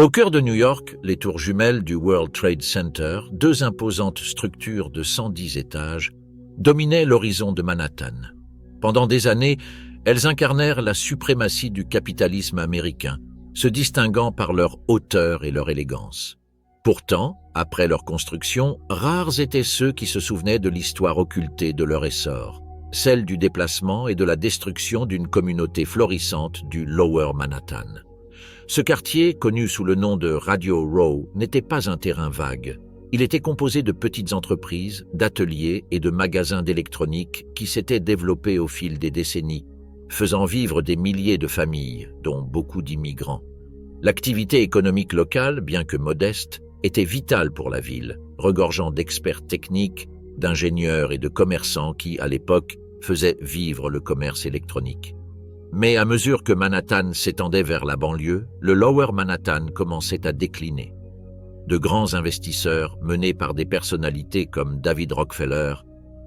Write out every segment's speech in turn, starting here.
Au cœur de New York, les tours jumelles du World Trade Center, deux imposantes structures de 110 étages, dominaient l'horizon de Manhattan. Pendant des années, elles incarnèrent la suprématie du capitalisme américain, se distinguant par leur hauteur et leur élégance. Pourtant, après leur construction, rares étaient ceux qui se souvenaient de l'histoire occultée de leur essor, celle du déplacement et de la destruction d'une communauté florissante du Lower Manhattan. Ce quartier, connu sous le nom de Radio Row, n'était pas un terrain vague. Il était composé de petites entreprises, d'ateliers et de magasins d'électronique qui s'étaient développés au fil des décennies, faisant vivre des milliers de familles, dont beaucoup d'immigrants. L'activité économique locale, bien que modeste, était vitale pour la ville, regorgeant d'experts techniques, d'ingénieurs et de commerçants qui, à l'époque, faisaient vivre le commerce électronique. Mais à mesure que Manhattan s'étendait vers la banlieue, le Lower Manhattan commençait à décliner. De grands investisseurs, menés par des personnalités comme David Rockefeller,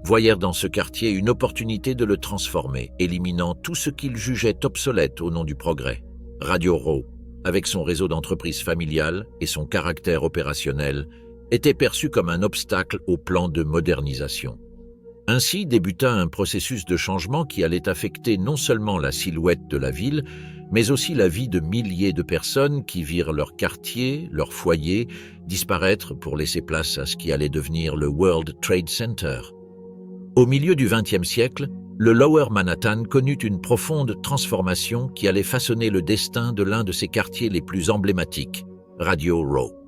voyèrent dans ce quartier une opportunité de le transformer, éliminant tout ce qu'ils jugeaient obsolète au nom du progrès. Radio Row, avec son réseau d'entreprises familiales et son caractère opérationnel, était perçu comme un obstacle au plan de modernisation. Ainsi débuta un processus de changement qui allait affecter non seulement la silhouette de la ville, mais aussi la vie de milliers de personnes qui virent leur quartier, leur foyer, disparaître pour laisser place à ce qui allait devenir le World Trade Center. Au milieu du XXe siècle, le Lower Manhattan connut une profonde transformation qui allait façonner le destin de l'un de ses quartiers les plus emblématiques, Radio Row.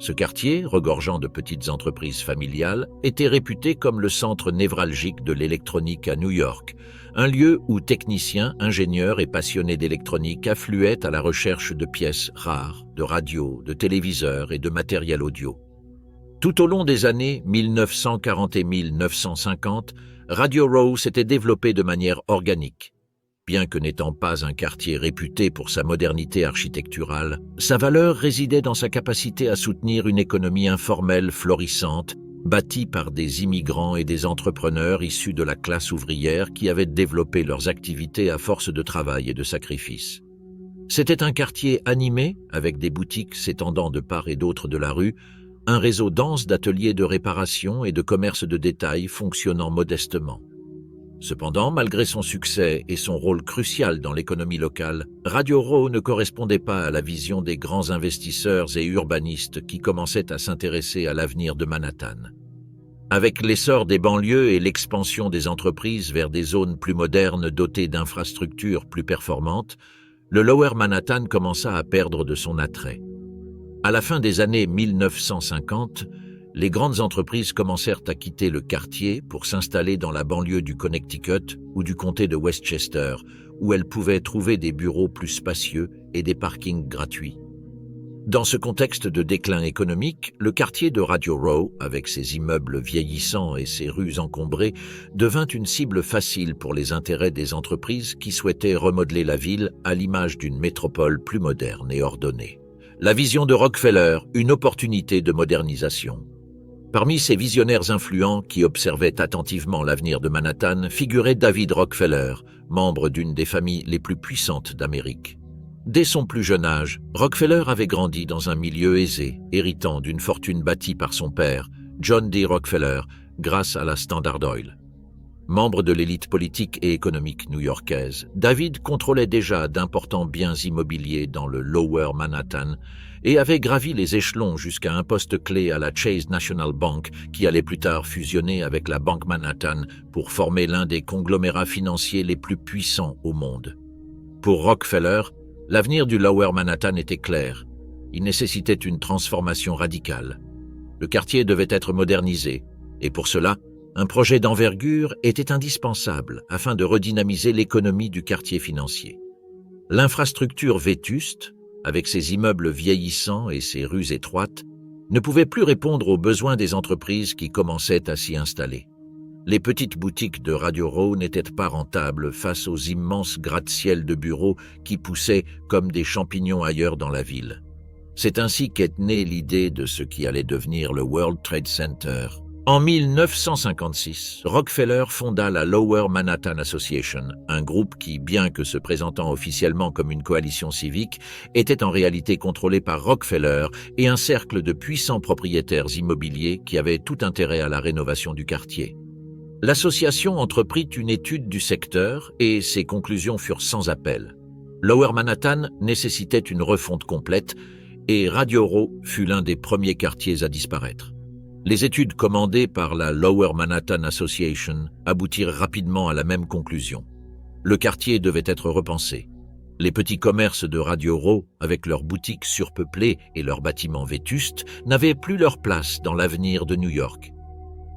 Ce quartier, regorgeant de petites entreprises familiales, était réputé comme le centre névralgique de l'électronique à New York, un lieu où techniciens, ingénieurs et passionnés d'électronique affluaient à la recherche de pièces rares, de radios, de téléviseurs et de matériel audio. Tout au long des années 1940 et 1950, Radio Row s'était développé de manière organique. Bien que n'étant pas un quartier réputé pour sa modernité architecturale, sa valeur résidait dans sa capacité à soutenir une économie informelle florissante, bâtie par des immigrants et des entrepreneurs issus de la classe ouvrière qui avaient développé leurs activités à force de travail et de sacrifice. C'était un quartier animé, avec des boutiques s'étendant de part et d'autre de la rue, un réseau dense d'ateliers de réparation et de commerce de détail fonctionnant modestement. Cependant, malgré son succès et son rôle crucial dans l'économie locale, Radio Row ne correspondait pas à la vision des grands investisseurs et urbanistes qui commençaient à s'intéresser à l'avenir de Manhattan. Avec l'essor des banlieues et l'expansion des entreprises vers des zones plus modernes dotées d'infrastructures plus performantes, le Lower Manhattan commença à perdre de son attrait. À la fin des années 1950, les grandes entreprises commencèrent à quitter le quartier pour s'installer dans la banlieue du Connecticut ou du comté de Westchester, où elles pouvaient trouver des bureaux plus spacieux et des parkings gratuits. Dans ce contexte de déclin économique, le quartier de Radio Row, avec ses immeubles vieillissants et ses rues encombrées, devint une cible facile pour les intérêts des entreprises qui souhaitaient remodeler la ville à l'image d'une métropole plus moderne et ordonnée. La vision de Rockefeller, une opportunité de modernisation. Parmi ces visionnaires influents qui observaient attentivement l'avenir de Manhattan figurait David Rockefeller, membre d'une des familles les plus puissantes d'Amérique. Dès son plus jeune âge, Rockefeller avait grandi dans un milieu aisé, héritant d'une fortune bâtie par son père, John D. Rockefeller, grâce à la Standard Oil. Membre de l'élite politique et économique new-yorkaise, David contrôlait déjà d'importants biens immobiliers dans le Lower Manhattan et avait gravi les échelons jusqu'à un poste clé à la Chase National Bank qui allait plus tard fusionner avec la Banque Manhattan pour former l'un des conglomérats financiers les plus puissants au monde. Pour Rockefeller, l'avenir du Lower Manhattan était clair. Il nécessitait une transformation radicale. Le quartier devait être modernisé et pour cela, un projet d'envergure était indispensable afin de redynamiser l'économie du quartier financier. L'infrastructure vétuste, avec ses immeubles vieillissants et ses rues étroites, ne pouvait plus répondre aux besoins des entreprises qui commençaient à s'y installer. Les petites boutiques de Radio Row n'étaient pas rentables face aux immenses gratte-ciel de bureaux qui poussaient comme des champignons ailleurs dans la ville. C'est ainsi qu'est née l'idée de ce qui allait devenir le World Trade Center, En 1956, Rockefeller fonda la Lower Manhattan Association, un groupe qui, bien que se présentant officiellement comme une coalition civique, était en réalité contrôlé par Rockefeller et un cercle de puissants propriétaires immobiliers qui avaient tout intérêt à la rénovation du quartier. L'association entreprit une étude du secteur et ses conclusions furent sans appel. Lower Manhattan nécessitait une refonte complète et Radio Row fut l'un des premiers quartiers à disparaître. Les études commandées par la Lower Manhattan Association aboutirent rapidement à la même conclusion. Le quartier devait être repensé. Les petits commerces de Radio Row, avec leurs boutiques surpeuplées et leurs bâtiments vétustes, n'avaient plus leur place dans l'avenir de New York.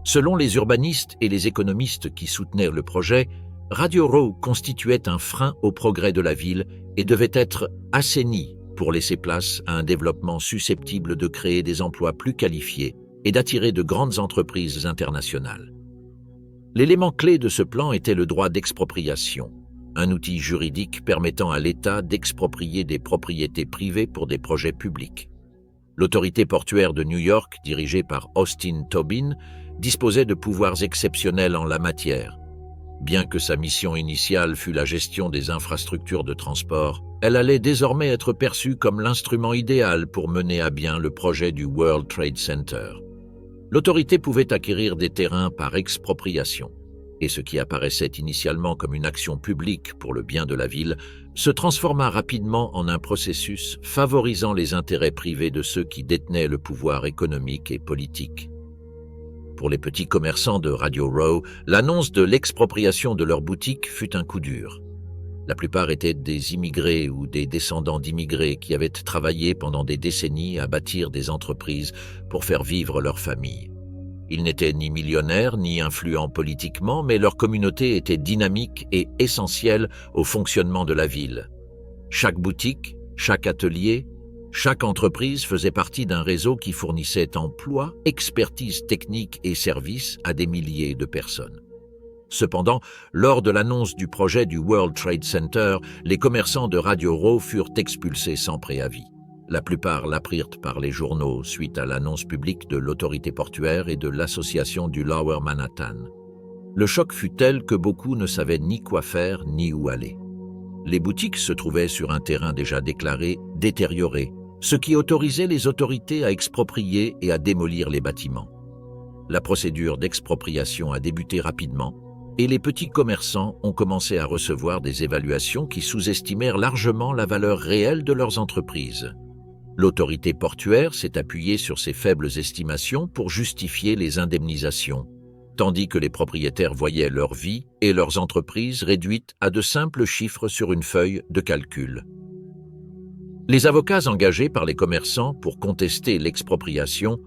Selon les urbanistes et les économistes qui soutenaient le projet, Radio Row constituait un frein au progrès de la ville et devait être assaini pour laisser place à un développement susceptible de créer des emplois plus qualifiés et d'attirer de grandes entreprises internationales. L'élément clé de ce plan était le droit d'expropriation, un outil juridique permettant à l'État d'exproprier des propriétés privées pour des projets publics. L'autorité portuaire de New York, dirigée par Austin Tobin, disposait de pouvoirs exceptionnels en la matière. Bien que sa mission initiale fût la gestion des infrastructures de transport, elle allait désormais être perçue comme l'instrument idéal pour mener à bien le projet du World Trade Center. L'autorité pouvait acquérir des terrains par expropriation, et ce qui apparaissait initialement comme une action publique pour le bien de la ville se transforma rapidement en un processus favorisant les intérêts privés de ceux qui détenaient le pouvoir économique et politique. Pour les petits commerçants de Radio Row, l'annonce de l'expropriation de leurs boutiques fut un coup dur. La plupart étaient des immigrés ou des descendants d'immigrés qui avaient travaillé pendant des décennies à bâtir des entreprises pour faire vivre leur famille. Ils n'étaient ni millionnaires ni influents politiquement, mais leur communauté était dynamique et essentielle au fonctionnement de la ville. Chaque boutique, chaque atelier, chaque entreprise faisait partie d'un réseau qui fournissait emploi, expertise technique et services à des milliers de personnes. Cependant, lors de l'annonce du projet du World Trade Center, les commerçants de Radio Row furent expulsés sans préavis. La plupart l'apprirent par les journaux suite à l'annonce publique de l'autorité portuaire et de l'association du Lower Manhattan. Le choc fut tel que beaucoup ne savaient ni quoi faire ni où aller. Les boutiques se trouvaient sur un terrain déjà déclaré détérioré, ce qui autorisait les autorités à exproprier et à démolir les bâtiments. La procédure d'expropriation a débuté rapidement, et les petits commerçants ont commencé à recevoir des évaluations qui sous-estimèrent largement la valeur réelle de leurs entreprises. L'autorité portuaire s'est appuyée sur ces faibles estimations pour justifier les indemnisations, tandis que les propriétaires voyaient leur vie et leurs entreprises réduites à de simples chiffres sur une feuille de calcul. Les avocats engagés par les commerçants pour contester l'expropriation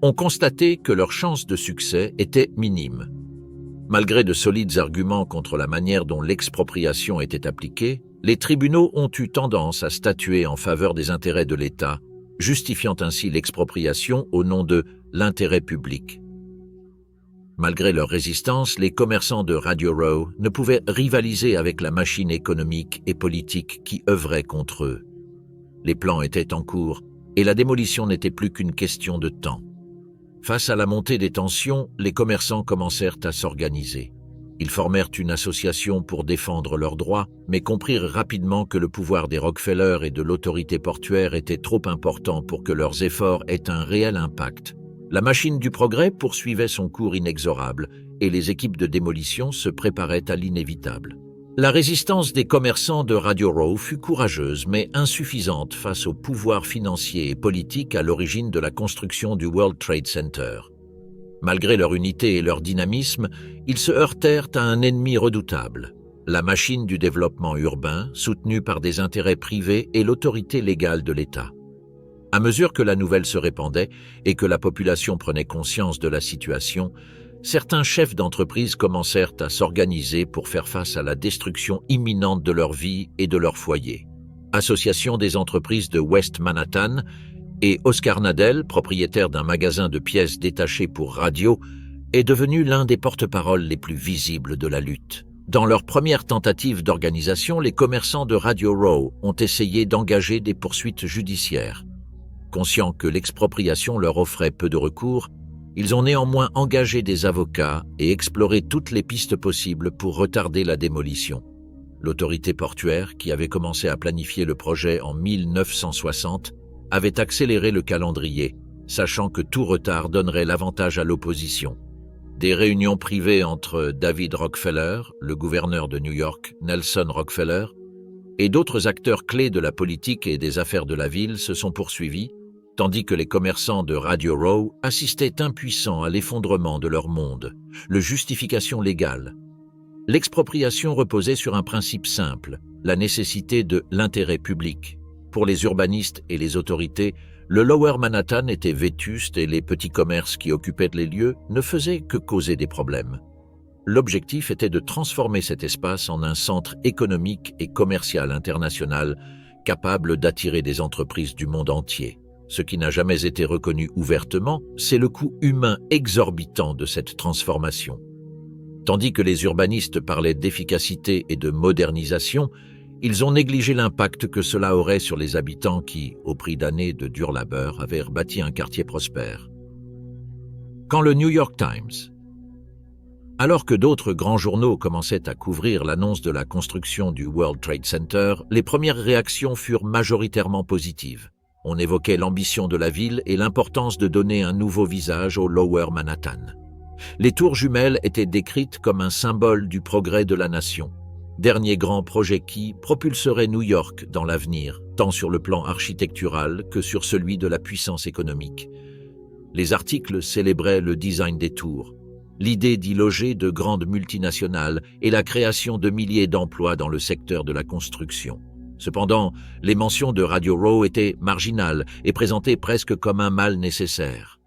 ont constaté que leurs chances de succès étaient minimes. Malgré de solides arguments contre la manière dont l'expropriation était appliquée, les tribunaux ont eu tendance à statuer en faveur des intérêts de l'État, justifiant ainsi l'expropriation au nom de l'intérêt public. Malgré leur résistance, les commerçants de Radio Row ne pouvaient rivaliser avec la machine économique et politique qui œuvrait contre eux. Les plans étaient en cours et la démolition n'était plus qu'une question de temps. Face à la montée des tensions, les commerçants commencèrent à s'organiser. Ils formèrent une association pour défendre leurs droits, mais comprirent rapidement que le pouvoir des Rockefeller et de l'autorité portuaire était trop important pour que leurs efforts aient un réel impact. La machine du progrès poursuivait son cours inexorable et les équipes de démolition se préparaient à l'inévitable. La résistance des commerçants de Radio Row fut courageuse mais insuffisante face au pouvoir financier et politique à l'origine de la construction du World Trade Center. Malgré leur unité et leur dynamisme, ils se heurtèrent à un ennemi redoutable, la machine du développement urbain soutenue par des intérêts privés et l'autorité légale de l'État. À mesure que la nouvelle se répandait et que la population prenait conscience de la situation, certains chefs d'entreprise commencèrent à s'organiser pour faire face à la destruction imminente de leur vie et de leur foyer. Association des entreprises de West Manhattan et Oscar Nadel, propriétaire d'un magasin de pièces détachées pour radio, est devenu l'un des porte-paroles les plus visibles de la lutte. Dans leur première tentative d'organisation, les commerçants de Radio Row ont essayé d'engager des poursuites judiciaires. Conscients que l'expropriation leur offrait peu de recours, Ils ont néanmoins engagé des avocats et exploré toutes les pistes possibles pour retarder la démolition. L'autorité portuaire, qui avait commencé à planifier le projet en 1960, avait accéléré le calendrier, sachant que tout retard donnerait l'avantage à l'opposition. Des réunions privées entre David Rockefeller, le gouverneur de New York, Nelson Rockefeller, et d'autres acteurs clés de la politique et des affaires de la ville se sont poursuivies, tandis que les commerçants de Radio Row assistaient impuissants à l'effondrement de leur monde, la justification légale. L'expropriation reposait sur un principe simple, la nécessité de l'intérêt public. Pour les urbanistes et les autorités, le Lower Manhattan était vétuste et les petits commerces qui occupaient les lieux ne faisaient que causer des problèmes. L'objectif était de transformer cet espace en un centre économique et commercial international capable d'attirer des entreprises du monde entier. Ce qui n'a jamais été reconnu ouvertement, c'est le coût humain exorbitant de cette transformation. Tandis que les urbanistes parlaient d'efficacité et de modernisation, ils ont négligé l'impact que cela aurait sur les habitants qui, au prix d'années de dur labeur, avaient rebâti un quartier prospère. Quand le New York Times, alors que d'autres grands journaux commençaient à couvrir l'annonce de la construction du World Trade Center, les premières réactions furent majoritairement positives. On évoquait l'ambition de la ville et l'importance de donner un nouveau visage au Lower Manhattan. Les tours jumelles étaient décrites comme un symbole du progrès de la nation. Dernier grand projet qui propulserait New York dans l'avenir, tant sur le plan architectural que sur celui de la puissance économique. Les articles célébraient le design des tours, l'idée d'y loger de grandes multinationales et la création de milliers d'emplois dans le secteur de la construction. Cependant, les mentions de Radio Row étaient marginales et présentées presque comme un mal nécessaire.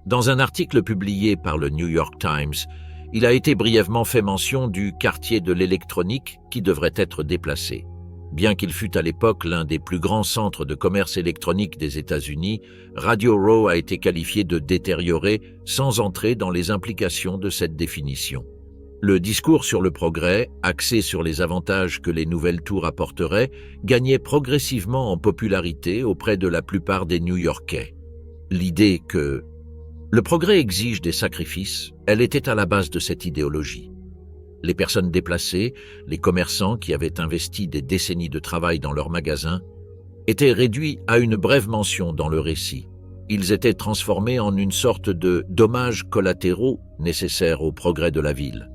Dans un article publié par le New York Times, il a été brièvement fait mention du quartier de l'électronique qui devrait être déplacé. Bien qu'il fût à l'époque l'un des plus grands centres de commerce électronique des États-Unis, Radio Row a été qualifié de détérioré sans entrer dans les implications de cette définition. Le discours sur le progrès, axé sur les avantages que les nouvelles tours apporteraient, gagnait progressivement en popularité auprès de la plupart des New-Yorkais. L'idée que le progrès exige des sacrifices, elle était à la base de cette idéologie. Les personnes déplacées, les commerçants qui avaient investi des décennies de travail dans leurs magasins, étaient réduits à une brève mention dans le récit. Ils étaient transformés en une sorte de dommages collatéraux nécessaires au progrès de la ville.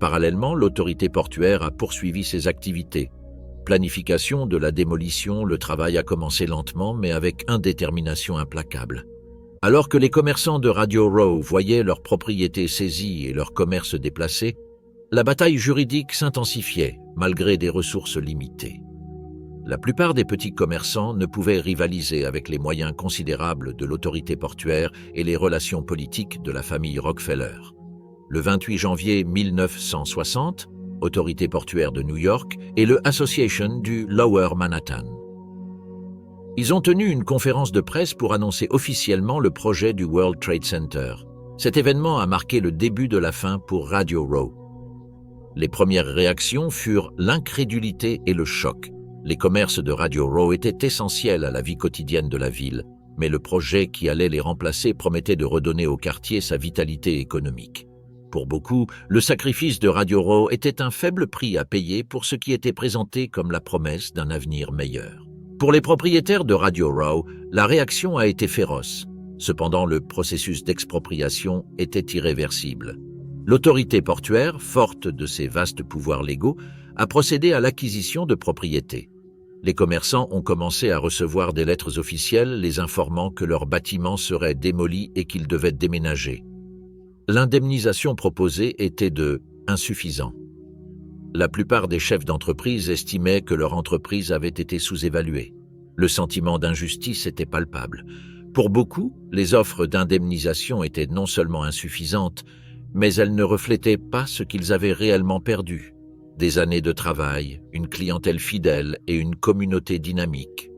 Parallèlement, l'autorité portuaire a poursuivi ses activités. Planification de la démolition, le travail a commencé lentement mais avec indétermination implacable. Alors que les commerçants de Radio Row voyaient leurs propriétés saisies et leurs commerces déplacés, la bataille juridique s'intensifiait malgré des ressources limitées. La plupart des petits commerçants ne pouvaient rivaliser avec les moyens considérables de l'autorité portuaire et les relations politiques de la famille Rockefeller. Le 28 janvier 1960, autorité portuaire de New York et le Association du Lower Manhattan. Ils ont tenu une conférence de presse pour annoncer officiellement le projet du World Trade Center. Cet événement a marqué le début de la fin pour Radio Row. Les premières réactions furent l'incrédulité et le choc. Les commerces de Radio Row étaient essentiels à la vie quotidienne de la ville, mais le projet qui allait les remplacer promettait de redonner au quartier sa vitalité économique. Pour beaucoup, le sacrifice de Radio Row était un faible prix à payer pour ce qui était présenté comme la promesse d'un avenir meilleur. Pour les propriétaires de Radio Row, la réaction a été féroce. Cependant, le processus d'expropriation était irréversible. L'autorité portuaire, forte de ses vastes pouvoirs légaux, a procédé à l'acquisition de propriétés. Les commerçants ont commencé à recevoir des lettres officielles les informant que leurs bâtiments seraient démolis et qu'ils devaient déménager. L'indemnisation proposée était de insuffisant. La plupart des chefs d'entreprise estimaient que leur entreprise avait été sous-évaluée. Le sentiment d'injustice était palpable. Pour beaucoup, les offres d'indemnisation étaient non seulement insuffisantes, mais elles ne reflétaient pas ce qu'ils avaient réellement perdu. Des années de travail, une clientèle fidèle et une communauté dynamique.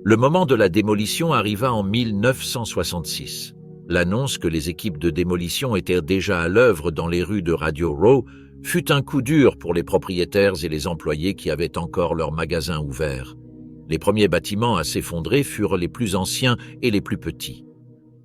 Le moment de la démolition arriva en 1966. L'annonce que les équipes de démolition étaient déjà à l'œuvre dans les rues de Radio Row fut un coup dur pour les propriétaires et les employés qui avaient encore leurs magasins ouverts. Les premiers bâtiments à s'effondrer furent les plus anciens et les plus petits.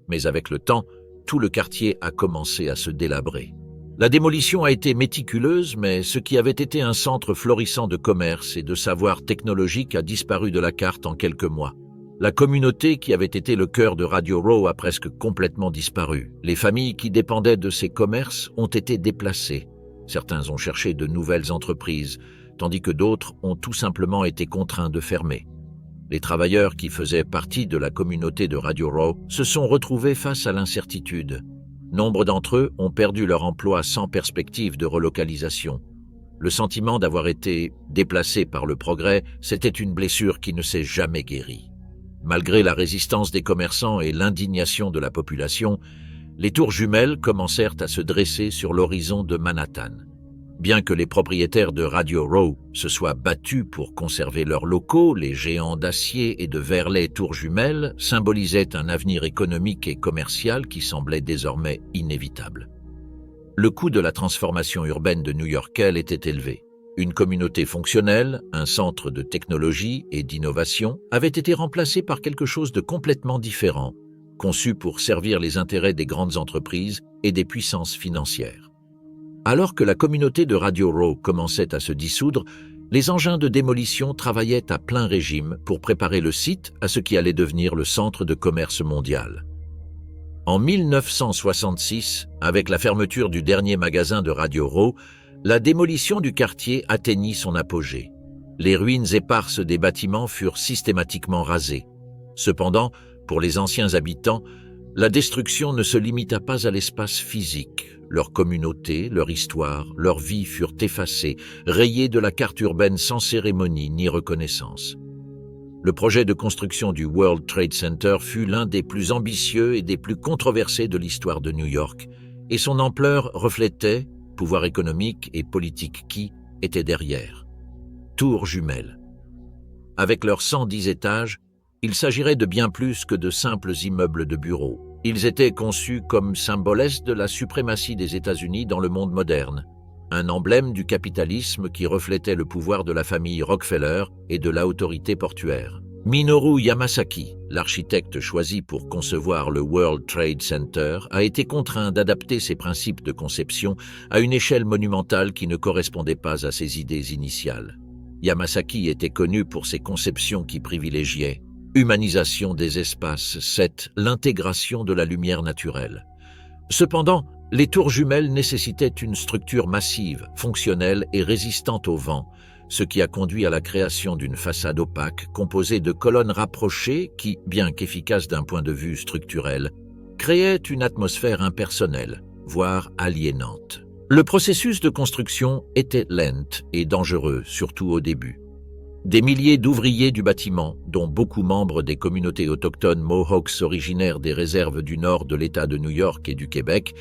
Mais avec le temps, tout le quartier a commencé à se délabrer. La démolition a été méticuleuse, mais ce qui avait été un centre florissant de commerce et de savoir technologique a disparu de la carte en quelques mois. La communauté qui avait été le cœur de Radio Row a presque complètement disparu. Les familles qui dépendaient de ces commerces ont été déplacées. Certains ont cherché de nouvelles entreprises, tandis que d'autres ont tout simplement été contraints de fermer. Les travailleurs qui faisaient partie de la communauté de Radio Row se sont retrouvés face à l'incertitude. Nombre d'entre eux ont perdu leur emploi sans perspective de relocalisation. Le sentiment d'avoir été déplacé par le progrès, c'était une blessure qui ne s'est jamais guérie. Malgré la résistance des commerçants et l'indignation de la population, les tours jumelles commencèrent à se dresser sur l'horizon de Manhattan. Bien que les propriétaires de Radio Row se soient battus pour conserver leurs locaux, les géants d'acier et de verre-lait tours jumelles symbolisaient un avenir économique et commercial qui semblait désormais inévitable. Le coût de la transformation urbaine de New-Yorkais était élevé. Une communauté fonctionnelle, un centre de technologie et d'innovation, avait été remplacé par quelque chose de complètement différent, conçu pour servir les intérêts des grandes entreprises et des puissances financières. Alors que la communauté de Radio Row commençait à se dissoudre, les engins de démolition travaillaient à plein régime pour préparer le site à ce qui allait devenir le centre de commerce mondial. En 1966, avec la fermeture du dernier magasin de Radio Row, la démolition du quartier atteignit son apogée. Les ruines éparses des bâtiments furent systématiquement rasées. Cependant, pour les anciens habitants, la destruction ne se limita pas à l'espace physique. Leur communauté, leur histoire, leur vie furent effacées, rayées de la carte urbaine sans cérémonie ni reconnaissance. Le projet de construction du World Trade Center fut l'un des plus ambitieux et des plus controversés de l'histoire de New York, et son ampleur reflétait pouvoir économique et politique qui était derrière. Tours jumelles. Avec leurs 110 étages, il s'agirait de bien plus que de simples immeubles de bureaux. Ils étaient conçus comme symboles de la suprématie des États-Unis dans le monde moderne, un emblème du capitalisme qui reflétait le pouvoir de la famille Rockefeller et de l'autorité portuaire. Minoru Yamasaki, l'architecte choisi pour concevoir le World Trade Center, a été contraint d'adapter ses principes de conception à une échelle monumentale qui ne correspondait pas à ses idées initiales. Yamasaki était connu pour ses conceptions qui privilégiaient humanisation des espaces, l'intégration de la lumière naturelle. Cependant, les tours jumelles nécessitaient une structure massive, fonctionnelle et résistante au vent, ce qui a conduit à la création d'une façade opaque composée de colonnes rapprochées qui, bien qu'efficaces d'un point de vue structurel, créaient une atmosphère impersonnelle, voire aliénante. Le processus de construction était lent et dangereux, surtout au début. Des milliers d'ouvriers du bâtiment, dont beaucoup membres des communautés autochtones Mohawks originaires des réserves du nord de l'État de New York et du Québec,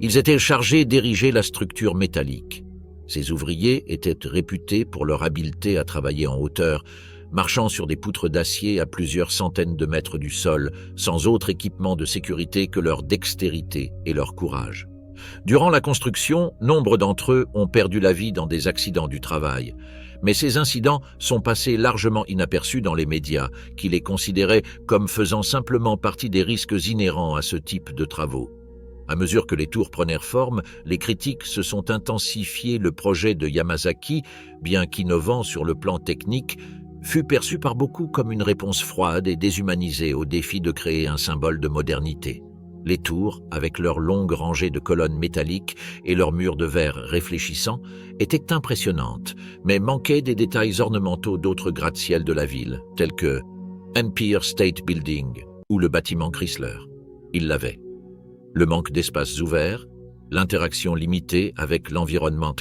ils étaient chargés d'ériger la structure métallique. Ces ouvriers étaient réputés pour leur habileté à travailler en hauteur, marchant sur des poutres d'acier à plusieurs centaines de mètres du sol, sans autre équipement de sécurité que leur dextérité et leur courage. Durant la construction, nombre d'entre eux ont perdu la vie dans des accidents du travail. Mais ces incidents sont passés largement inaperçus dans les médias, qui les considéraient comme faisant simplement partie des risques inhérents à ce type de travaux. À mesure que les tours prenèrent forme, les critiques se sont intensifiées. Le projet de Yamasaki, bien qu'innovant sur le plan technique, fut perçu par beaucoup comme une réponse froide et déshumanisée au défi de créer un symbole de modernité. Les tours, avec leurs longues rangées de colonnes métalliques et leurs murs de verre réfléchissants, étaient impressionnantes, mais manquaient des détails ornementaux d'autres gratte-ciel de la ville, tels que Empire State Building ou le bâtiment Chrysler. Ils l'avaient. Le manque d'espaces ouverts, l'interaction limitée avec l'environnement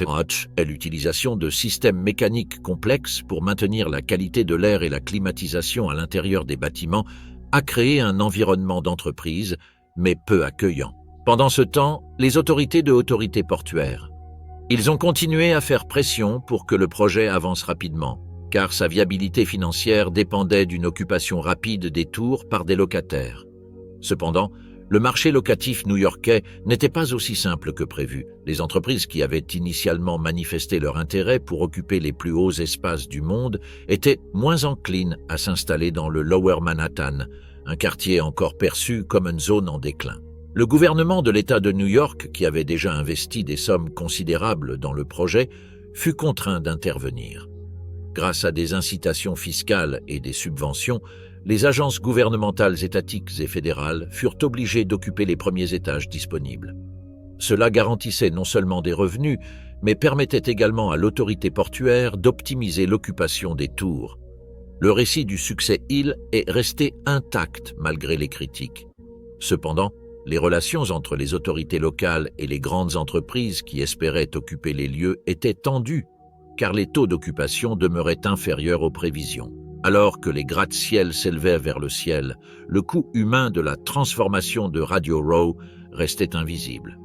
et l'utilisation de systèmes mécaniques complexes pour maintenir la qualité de l'air et la climatisation à l'intérieur des bâtiments a créé un environnement d'entreprise mais peu accueillant. Pendant ce temps, les autorités portuaires. Ils ont continué à faire pression pour que le projet avance rapidement, car sa viabilité financière dépendait d'une occupation rapide des tours par des locataires. Cependant, le marché locatif new-yorkais n'était pas aussi simple que prévu. Les entreprises qui avaient initialement manifesté leur intérêt pour occuper les plus hauts espaces du monde étaient moins enclines à s'installer dans le Lower Manhattan, un quartier encore perçu comme une zone en déclin. Le gouvernement de l'État de New York, qui avait déjà investi des sommes considérables dans le projet, fut contraint d'intervenir. Grâce à des incitations fiscales et des subventions, les agences gouvernementales étatiques et fédérales furent obligées d'occuper les premiers étages disponibles. Cela garantissait non seulement des revenus, mais permettait également à l'autorité portuaire d'optimiser l'occupation des tours. Le récit du succès Hill est resté intact malgré les critiques. Cependant, les relations entre les autorités locales et les grandes entreprises qui espéraient occuper les lieux étaient tendues, car les taux d'occupation demeuraient inférieurs aux prévisions. Alors que les gratte-ciel s'élevaient vers le ciel, le coût humain de la transformation de Radio Row restait invisible.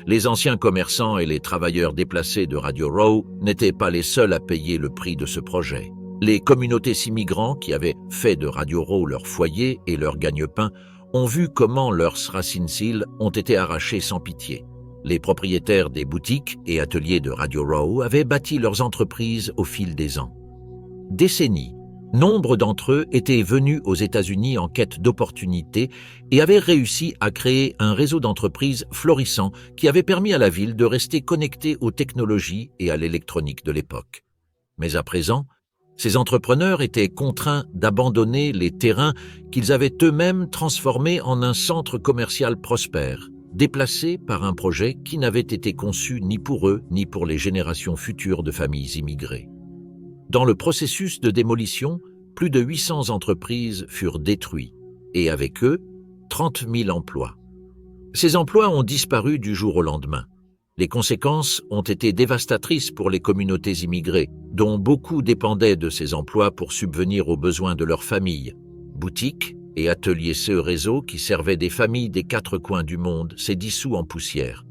Les anciens commerçants et les travailleurs déplacés de Radio Row n'étaient pas les seuls à payer le prix de ce projet. Les communautés immigrants qui avaient fait de Radio Row leur foyer et leur gagne-pain ont vu comment leurs racines ont été arrachées sans pitié. Les propriétaires des boutiques et ateliers de Radio Row avaient bâti leurs entreprises au fil des ans. Décennies, nombre d'entre eux étaient venus aux États-Unis en quête d'opportunités et avaient réussi à créer un réseau d'entreprises florissant qui avait permis à la ville de rester connectée aux technologies et à l'électronique de l'époque. Mais à présent, ces entrepreneurs étaient contraints d'abandonner les terrains qu'ils avaient eux-mêmes transformés en un centre commercial prospère, déplacés par un projet qui n'avait été conçu ni pour eux ni pour les générations futures de familles immigrées. Dans le processus de démolition, plus de 800 entreprises furent détruites et avec eux, 30 000 emplois. Ces emplois ont disparu du jour au lendemain. Les conséquences ont été dévastatrices pour les communautés immigrées, dont beaucoup dépendaient de ces emplois pour subvenir aux besoins de leurs familles. Boutiques et ateliers Ce réseau qui servaient des familles des 4 coins du monde s'est dissous en poussière.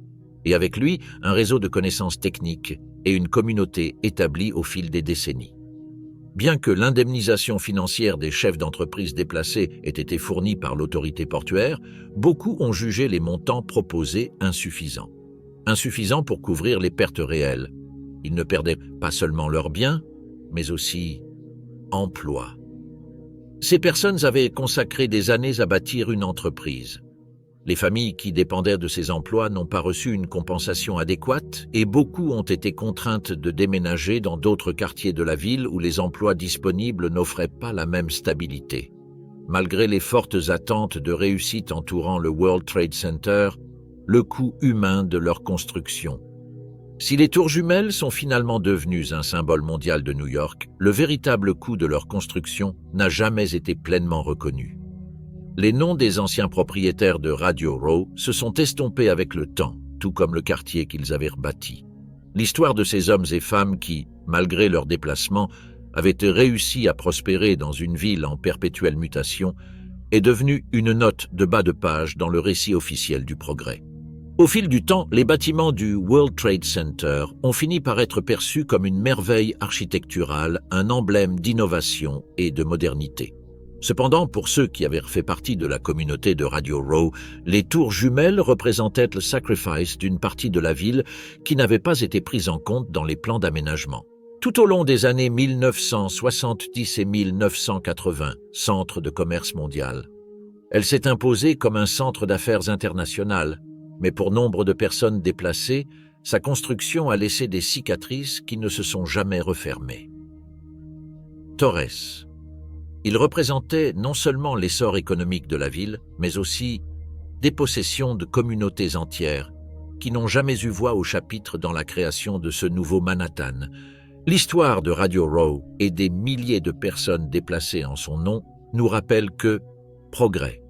Et avec lui, un réseau de connaissances techniques et une communauté établie au fil des décennies. Bien que l'indemnisation financière des chefs d'entreprise déplacés ait été fournie par l'autorité portuaire, beaucoup ont jugé les montants proposés insuffisants. Insuffisants pour couvrir les pertes réelles. Ils ne perdaient pas seulement leurs biens, mais aussi emploi. Ces personnes avaient consacré des années à bâtir une entreprise. Les familles qui dépendaient de ces emplois n'ont pas reçu une compensation adéquate et beaucoup ont été contraintes de déménager dans d'autres quartiers de la ville où les emplois disponibles n'offraient pas la même stabilité. Malgré les fortes attentes de réussite entourant le World Trade Center, le coût humain de leur construction. Si les tours jumelles sont finalement devenues un symbole mondial de New York, le véritable coût de leur construction n'a jamais été pleinement reconnu. Les noms des anciens propriétaires de Radio Row se sont estompés avec le temps, tout comme le quartier qu'ils avaient rebâti. L'histoire de ces hommes et femmes qui, malgré leur déplacement, avaient réussi à prospérer dans une ville en perpétuelle mutation, est devenue une note de bas de page dans le récit officiel du progrès. Au fil du temps, les bâtiments du World Trade Center ont fini par être perçus comme une merveille architecturale, un emblème d'innovation et de modernité. Cependant, pour ceux qui avaient fait partie de la communauté de Radio Row, les tours jumelles représentaient le sacrifice d'une partie de la ville qui n'avait pas été prise en compte dans les plans d'aménagement. Tout au long des années 1970 et 1980, centre de commerce mondial, elle s'est imposée comme un centre d'affaires international, mais pour nombre de personnes déplacées, sa construction a laissé des cicatrices qui ne se sont jamais refermées. Torres. Il représentait non seulement l'essor économique de la ville, mais aussi des possessions de communautés entières qui n'ont jamais eu voix au chapitre dans la création de ce nouveau Manhattan. L'histoire de Radio Row et des milliers de personnes déplacées en son nom nous rappelle que progrès.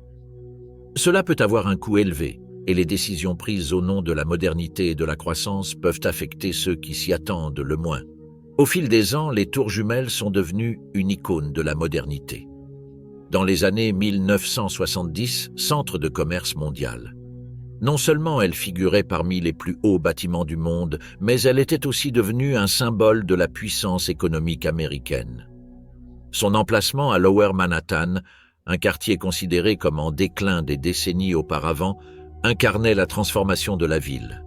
Cela peut avoir un coût élevé, et les décisions prises au nom de la modernité et de la croissance peuvent affecter ceux qui s'y attendent le moins. Au fil des ans, les tours jumelles sont devenues une icône de la modernité. Dans les années 1970, centre de commerce mondial. Non seulement elle figurait parmi les plus hauts bâtiments du monde, mais elle était aussi devenue un symbole de la puissance économique américaine. Son emplacement à Lower Manhattan, un quartier considéré comme en déclin des décennies auparavant, incarnait la transformation de la ville.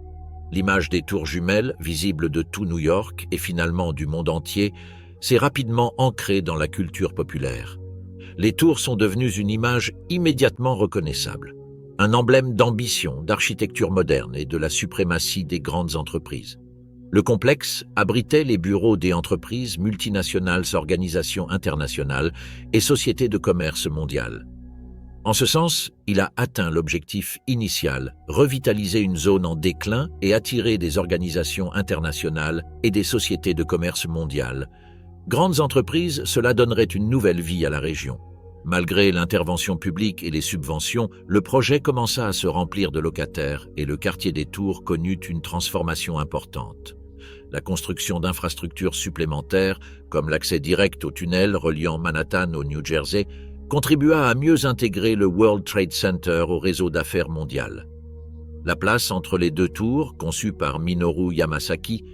L'image des tours jumelles, visible de tout New York et finalement du monde entier, s'est rapidement ancrée dans la culture populaire. Les tours sont devenues une image immédiatement reconnaissable. un emblème d'ambition, d'architecture moderne et de la suprématie des grandes entreprises. Le complexe abritait les bureaux des entreprises multinationales, organisations internationales et sociétés de commerce mondiales. En ce sens, il a atteint l'objectif initial, revitaliser une zone en déclin et attirer des organisations internationales et des sociétés de commerce mondiales. Grandes entreprises, cela donnerait une nouvelle vie à la région. Malgré l'intervention publique et les subventions, le projet commença à se remplir de locataires et le quartier des Tours connut une transformation importante. La construction d'infrastructures supplémentaires, comme l'accès direct au tunnel reliant Manhattan au New Jersey, contribua à mieux intégrer le World Trade Center au réseau d'affaires mondial. La place entre les deux tours, conçue par Minoru Yamasaki,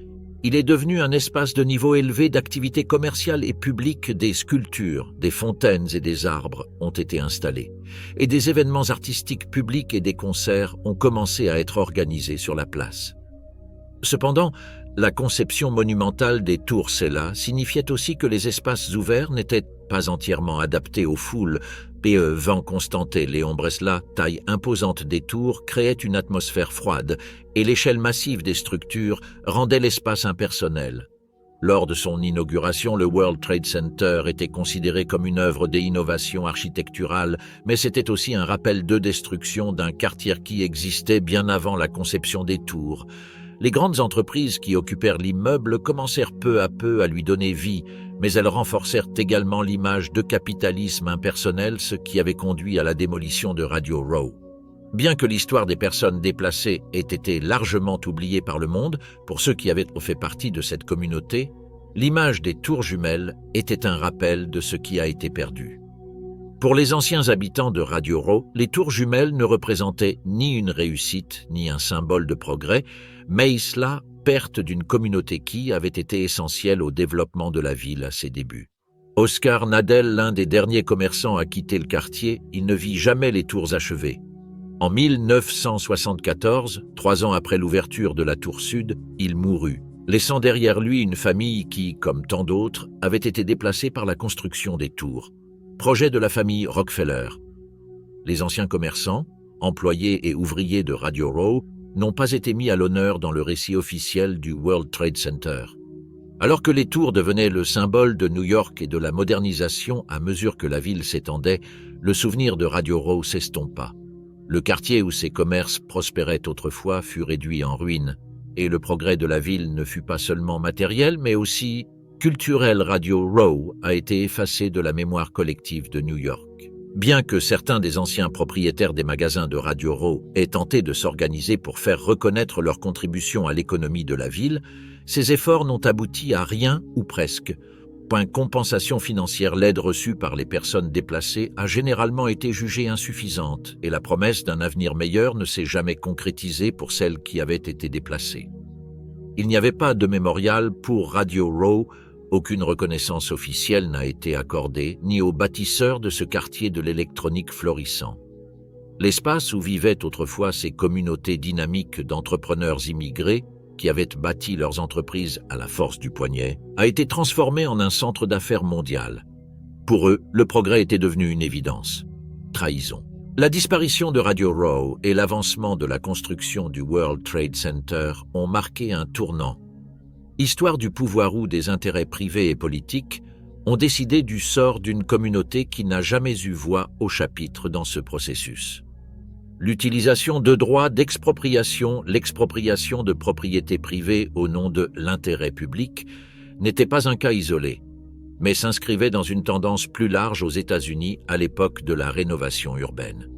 il est devenu un espace de niveau élevé d'activités commerciales et publiques. Des sculptures, des fontaines et des arbres ont été installés, et des événements artistiques publics et des concerts ont commencé à être organisés sur la place. Cependant, la conception monumentale des tours Sella signifiait aussi que les espaces ouverts n'étaient pas entièrement adaptés aux foules. Vent Constanté Léon Bresla, taille imposante des tours, créait une atmosphère froide et l'échelle massive des structures rendait l'espace impersonnel. Lors de son inauguration, le World Trade Center était considéré comme une œuvre d'innovation architecturale, mais c'était aussi un rappel de destruction d'un quartier qui existait bien avant la conception des tours. Les grandes entreprises qui occupèrent l'immeuble commencèrent peu à peu à lui donner vie, mais elles renforcèrent également l'image de capitalisme impersonnel, ce qui avait conduit à la démolition de Radio Row. Bien que l'histoire des personnes déplacées ait été largement oubliée par le monde, pour ceux qui avaient fait partie de cette communauté, l'image des tours jumelles était un rappel de ce qui a été perdu. Pour les anciens habitants de Radio Row, les tours jumelles ne représentaient ni une réussite ni un symbole de progrès, mais la perte d'une communauté qui avait été essentielle au développement de la ville à ses débuts. Oscar Nadel, l'un des derniers commerçants à quitter le quartier, il ne vit jamais les tours achevées. En 1974, 3 ans après l'ouverture de la tour sud, il mourut, laissant derrière lui une famille qui, comme tant d'autres, avait été déplacée par la construction des tours. Projet de la famille Rockefeller. Les anciens commerçants, employés et ouvriers de Radio Row, n'ont pas été mis à l'honneur dans le récit officiel du World Trade Center. Alors que les tours devenaient le symbole de New York et de la modernisation à mesure que la ville s'étendait, le souvenir de Radio Row s'estompa. Le quartier où ces commerces prospéraient autrefois fut réduit en ruine, et le progrès de la ville ne fut pas seulement matériel, mais aussi culturel. Radio Row a été effacé de la mémoire collective de New York. Bien que certains des anciens propriétaires des magasins de Radio Row aient tenté de s'organiser pour faire reconnaître leur contribution à l'économie de la ville, ces efforts n'ont abouti à rien ou presque. Compensation financière, l'aide reçue par les personnes déplacées a généralement été jugée insuffisante et la promesse d'un avenir meilleur ne s'est jamais concrétisée pour celles qui avaient été déplacées. Il n'y avait pas de mémorial pour Radio Row. Aucune reconnaissance officielle n'a été accordée, ni aux bâtisseurs de ce quartier de l'électronique florissant. L'espace où vivaient autrefois ces communautés dynamiques d'entrepreneurs immigrés, qui avaient bâti leurs entreprises à la force du poignet, a été transformé en un centre d'affaires mondial. Pour eux, le progrès était devenu une évidence. Trahison. La disparition de Radio Row et l'avancement de la construction du World Trade Center ont marqué un tournant. Histoire du pouvoir ou des intérêts privés et politiques ont décidé du sort d'une communauté qui n'a jamais eu voix au chapitre dans ce processus. L'utilisation de droits d'expropriation, l'expropriation de propriétés privées au nom de l'intérêt public, n'était pas un cas isolé, mais s'inscrivait dans une tendance plus large aux États-Unis à l'époque de la rénovation urbaine.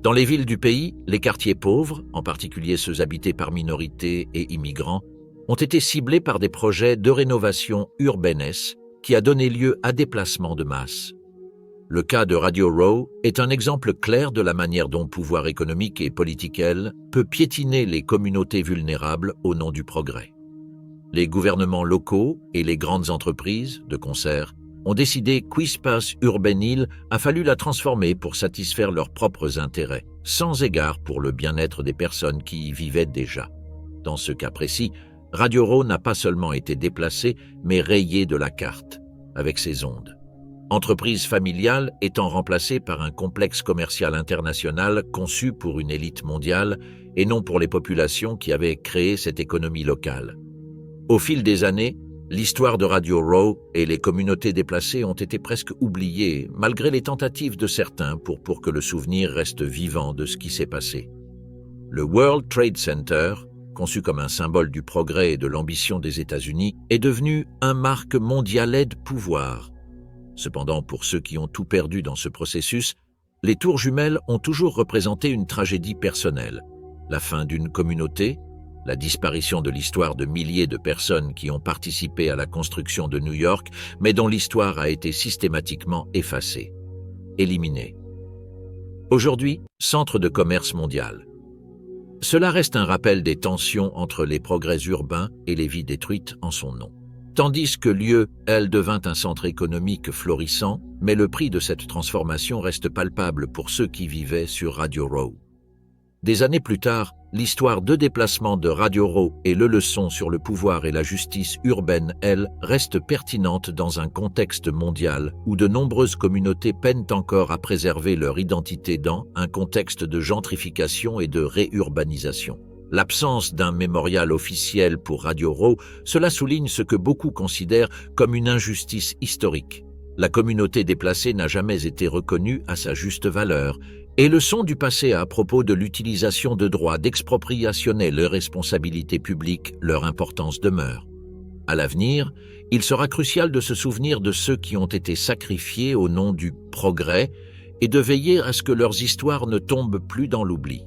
Dans les villes du pays, les quartiers pauvres, en particulier ceux habités par minorités et immigrants, ont été ciblés par des projets de rénovation urbaine qui a donné lieu à déplacements de masse. Le cas de Radio Row est un exemple clair de la manière dont pouvoir économique et politique peut piétiner les communautés vulnérables au nom du progrès. Les gouvernements locaux et les grandes entreprises, de concert, ont décidé qu'Espace Urbain Hill a fallu la transformer pour satisfaire leurs propres intérêts, sans égard pour le bien-être des personnes qui y vivaient déjà. Dans ce cas précis, Radio Row n'a pas seulement été déplacée, mais rayée de la carte, avec ses ondes. entreprise familiale étant remplacée par un complexe commercial international conçu pour une élite mondiale et non pour les populations qui avaient créé cette économie locale. Au fil des années, l'histoire de Radio Row et les communautés déplacées ont été presque oubliées, malgré les tentatives de certains pour que le souvenir reste vivant de ce qui s'est passé. Le World Trade Center, conçu comme un symbole du progrès et de l'ambition des États-Unis, est devenu un marque mondiale de pouvoir. Cependant, pour ceux qui ont tout perdu dans ce processus, les tours jumelles ont toujours représenté une tragédie personnelle, la fin d'une communauté, la disparition de l'histoire de milliers de personnes qui ont participé à la construction de New York, mais dont l'histoire a été systématiquement effacée, éliminée. Aujourd'hui, centre de commerce mondial. Cela reste un rappel des tensions entre les progrès urbains et les vies détruites en son nom. Tandis que lieu, elle devint un centre économique florissant, mais le prix de cette transformation reste palpable pour ceux qui vivaient sur Radio Row. Des années plus tard, l'histoire de déplacement de Radio Row et le leçon sur le pouvoir et la justice urbaine, elle, reste pertinente dans un contexte mondial où de nombreuses communautés peinent encore à préserver leur identité dans un contexte de gentrification et de réurbanisation. L'absence d'un mémorial officiel pour Radio Row, cela souligne ce que beaucoup considèrent comme une injustice historique. La communauté déplacée n'a jamais été reconnue à sa juste valeur, et leçons du passé à propos de l'utilisation de droits d'expropriation et leurs responsabilités publiques, leur importance demeure. À l'avenir, il sera crucial de se souvenir de ceux qui ont été sacrifiés au nom du progrès et de veiller à ce que leurs histoires ne tombent plus dans l'oubli.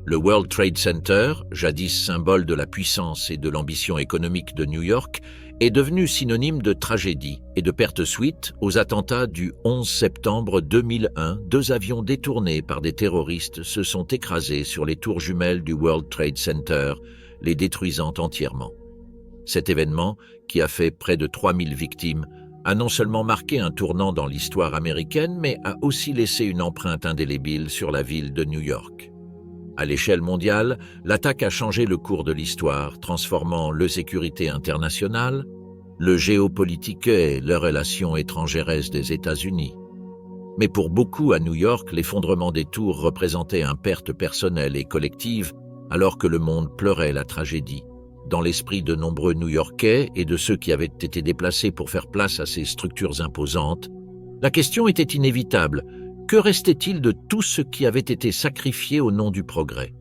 Le World Trade Center, jadis symbole de la puissance et de l'ambition économique de New York, est devenu synonyme de tragédie et de perte suite aux attentats du 11 septembre 2001. 2 avions détournés par des terroristes se sont écrasés sur les tours jumelles du World Trade Center, les détruisant entièrement. Cet événement, qui a fait près de 3000 victimes, a non seulement marqué un tournant dans l'histoire américaine, mais a aussi laissé une empreinte indélébile sur la ville de New York. À l'échelle mondiale, l'attaque a changé le cours de l'histoire, transformant le sécurité internationale, le géopolitique et les relations étrangères des États-Unis. Mais pour beaucoup à New York, l'effondrement des tours représentait une perte personnelle et collective, alors que le monde pleurait la tragédie. Dans l'esprit de nombreux New-Yorkais et de ceux qui avaient été déplacés pour faire place à ces structures imposantes, la question était inévitable. Que restait-il de tout ce qui avait été sacrifié au nom du progrès?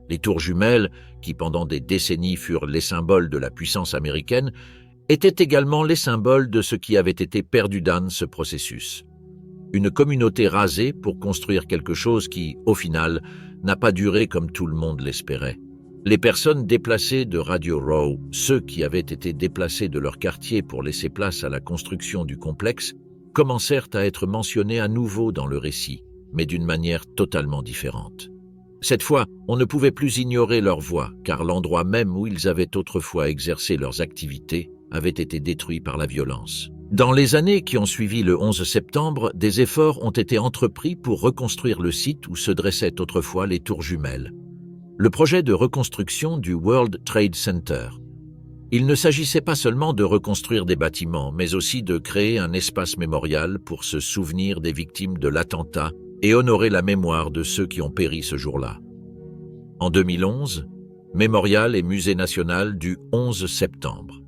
Les tours jumelles, qui pendant des décennies furent les symboles de la puissance américaine, étaient également les symboles de ce qui avait été perdu dans ce processus. Une communauté rasée pour construire quelque chose qui, au final, n'a pas duré comme tout le monde l'espérait. Les personnes déplacées de Radio Row, ceux qui avaient été déplacés de leur quartier pour laisser place à la construction du complexe, commencèrent à être mentionnés à nouveau dans le récit, mais d'une manière totalement différente. Cette fois, on ne pouvait plus ignorer leur voix, car l'endroit même où ils avaient autrefois exercé leurs activités avait été détruit par la violence. Dans les années qui ont suivi le 11 septembre, des efforts ont été entrepris pour reconstruire le site où se dressaient autrefois les tours jumelles. Le projet de reconstruction du World Trade Center. Il ne s'agissait pas seulement de reconstruire des bâtiments, mais aussi de créer un espace mémorial pour se souvenir des victimes de l'attentat et honorer la mémoire de ceux qui ont péri ce jour-là. En 2011, Mémorial et Musée national du 11 septembre.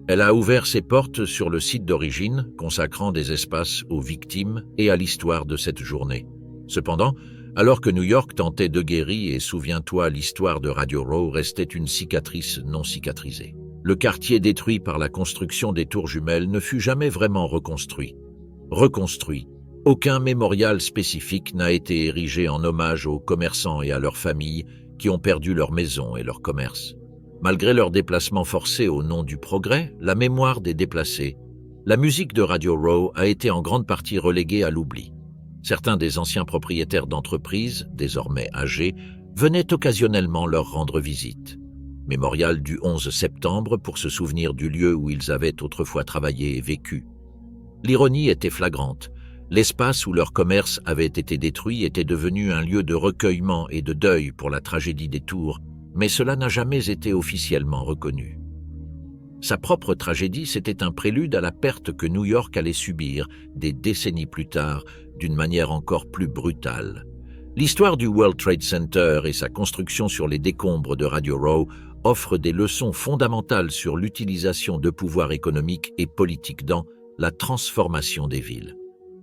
Elle a ouvert ses portes sur le site d'origine, consacrant des espaces aux victimes et à l'histoire de cette journée. Cependant, alors que New York tentait de guérir et souviens-toi, l'histoire de Radio Row restait une cicatrice non cicatrisée. Le quartier détruit par la construction des tours jumelles ne fut jamais vraiment reconstruit. Aucun mémorial spécifique n'a été érigé en hommage aux commerçants et à leurs familles qui ont perdu leurs maisons et leurs commerces. Malgré leur déplacement forcé au nom du progrès, la mémoire des déplacés, la musique de Radio Row a été en grande partie reléguée à l'oubli. Certains des anciens propriétaires d'entreprises, désormais âgés, venaient occasionnellement leur rendre visite. Mémorial du 11 septembre pour se souvenir du lieu où ils avaient autrefois travaillé et vécu. L'ironie était flagrante. L'espace où leur commerce avait été détruit était devenu un lieu de recueillement et de deuil pour la tragédie des tours, mais cela n'a jamais été officiellement reconnu. Sa propre tragédie, c'était un prélude à la perte que New York allait subir des décennies plus tard, d'une manière encore plus brutale. L'histoire du World Trade Center et sa construction sur les décombres de Radio Row offrent des leçons fondamentales sur l'utilisation de pouvoirs économiques et politiques dans la transformation des villes.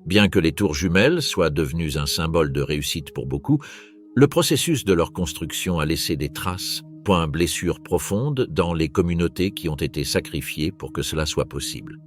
Bien que les tours jumelles soient devenues un symbole de réussite pour beaucoup, le processus de leur construction a laissé des traces, blessures profondes dans les communautés qui ont été sacrifiées pour que cela soit possible.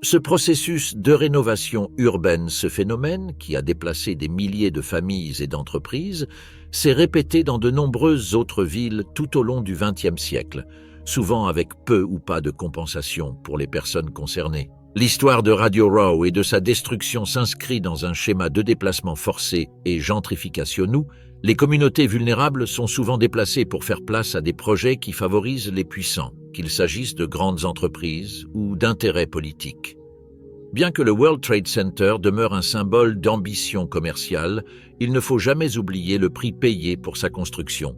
Ce processus de rénovation urbaine, ce phénomène, qui a déplacé des milliers de familles et d'entreprises, s'est répété dans de nombreuses autres villes tout au long du XXe siècle, souvent avec peu ou pas de compensation pour les personnes concernées. L'histoire de Radio Row et de sa destruction s'inscrit dans un schéma de déplacement forcé et gentrification où les communautés vulnérables sont souvent déplacées pour faire place à des projets qui favorisent les puissants, qu'il s'agisse de grandes entreprises ou d'intérêts politiques. Bien que le World Trade Center demeure un symbole d'ambition commerciale, il ne faut jamais oublier le prix payé pour sa construction.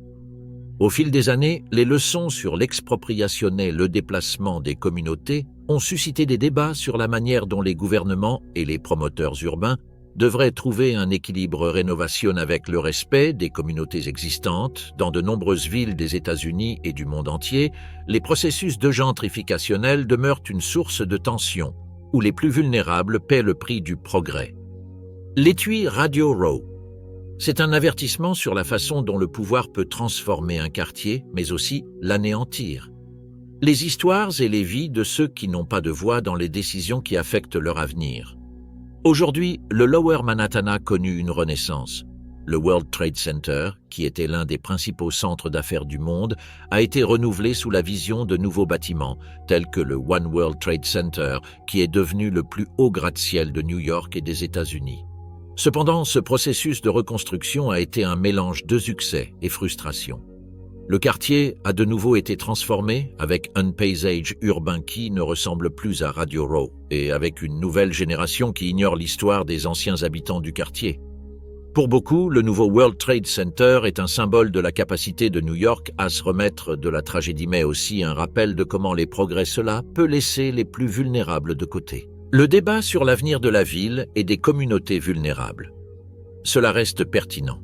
Au fil des années, les leçons sur l'expropriation et le déplacement des communautés ont suscité des débats sur la manière dont les gouvernements et les promoteurs urbains devraient trouver un équilibre rénovation avec le respect des communautés existantes. Dans de nombreuses villes des États-Unis et du monde entier, les processus de gentrificationnels demeurent une source de tension, où les plus vulnérables paient le prix du progrès. L'étui Radio Row. C'est un avertissement sur la façon dont le pouvoir peut transformer un quartier, mais aussi l'anéantir. Les histoires et les vies de ceux qui n'ont pas de voix dans les décisions qui affectent leur avenir. Aujourd'hui, le Lower Manhattan a connu une renaissance. Le World Trade Center, qui était l'un des principaux centres d'affaires du monde, a été renouvelé sous la vision de nouveaux bâtiments, tels que le One World Trade Center, qui est devenu le plus haut gratte-ciel de New York et des États-Unis. Cependant, ce processus de reconstruction a été un mélange de succès et frustration. Le quartier a de nouveau été transformé avec un paysage urbain qui ne ressemble plus à Radio Row et avec une nouvelle génération qui ignore l'histoire des anciens habitants du quartier. Pour beaucoup, le nouveau World Trade Center est un symbole de la capacité de New York à se remettre de la tragédie, mais aussi un rappel de comment les progrès cela peut laisser les plus vulnérables de côté. Le débat sur l'avenir de la ville et des communautés vulnérables. Cela reste pertinent.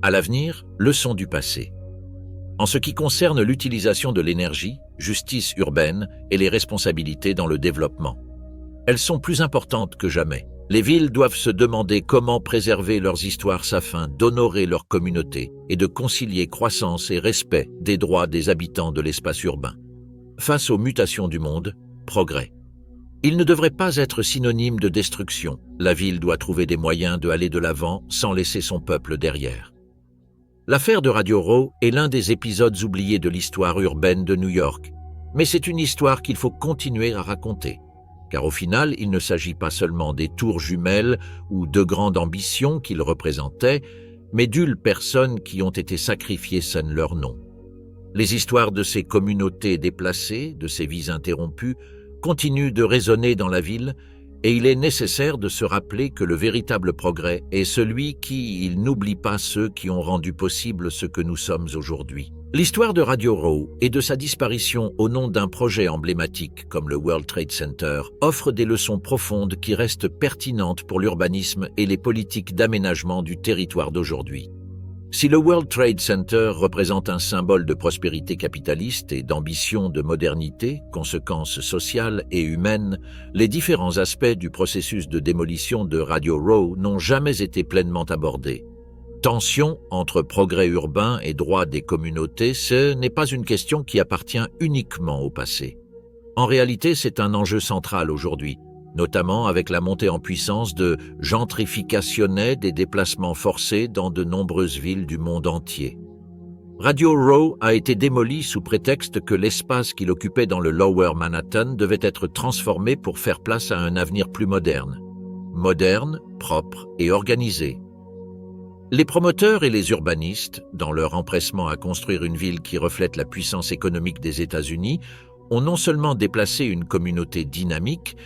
À l'avenir, leçon du passé. En ce qui concerne l'utilisation de l'énergie, justice urbaine et les responsabilités dans le développement. Elles sont plus importantes que jamais. Les villes doivent se demander comment préserver leurs histoires afin d'honorer leur communauté et de concilier croissance et respect des droits des habitants de l'espace urbain. Face aux mutations du monde, progrès. Il ne devrait pas être synonyme de destruction. La ville doit trouver des moyens d'aller de l'avant sans laisser son peuple derrière. L'affaire de Radio Row est l'un des épisodes oubliés de l'histoire urbaine de New York, mais c'est une histoire qu'il faut continuer à raconter. Car au final, il ne s'agit pas seulement des tours jumelles ou de grandes ambitions qu'ils représentaient, mais d'ulles personnes qui ont été sacrifiées sonnent leur nom. Les histoires de ces communautés déplacées, de ces vies interrompues, continuent de résonner dans la ville, et il est nécessaire de se rappeler que le véritable progrès est celui qui n'oublie pas ceux qui ont rendu possible ce que nous sommes aujourd'hui. L'histoire de Radio Row et de sa disparition au nom d'un projet emblématique comme le World Trade Center offre des leçons profondes qui restent pertinentes pour l'urbanisme et les politiques d'aménagement du territoire d'aujourd'hui. Si le World Trade Center représente un symbole de prospérité capitaliste et d'ambition de modernité, conséquences sociales et humaines, les différents aspects du processus de démolition de Radio Row n'ont jamais été pleinement abordés. Tension entre progrès urbain et droits des communautés, ce n'est pas une question qui appartient uniquement au passé. En réalité, c'est un enjeu central aujourd'hui, notamment avec la montée en puissance de gentrification des déplacements forcés dans de nombreuses villes du monde entier. Radio Row a été démoli sous prétexte que l'espace qu'il occupait dans le Lower Manhattan devait être transformé pour faire place à un avenir plus moderne. Moderne, propre et organisé. Les promoteurs et les urbanistes, dans leur empressement à construire une ville qui reflète la puissance économique des États-Unis, ont non seulement déplacé une communauté dynamique,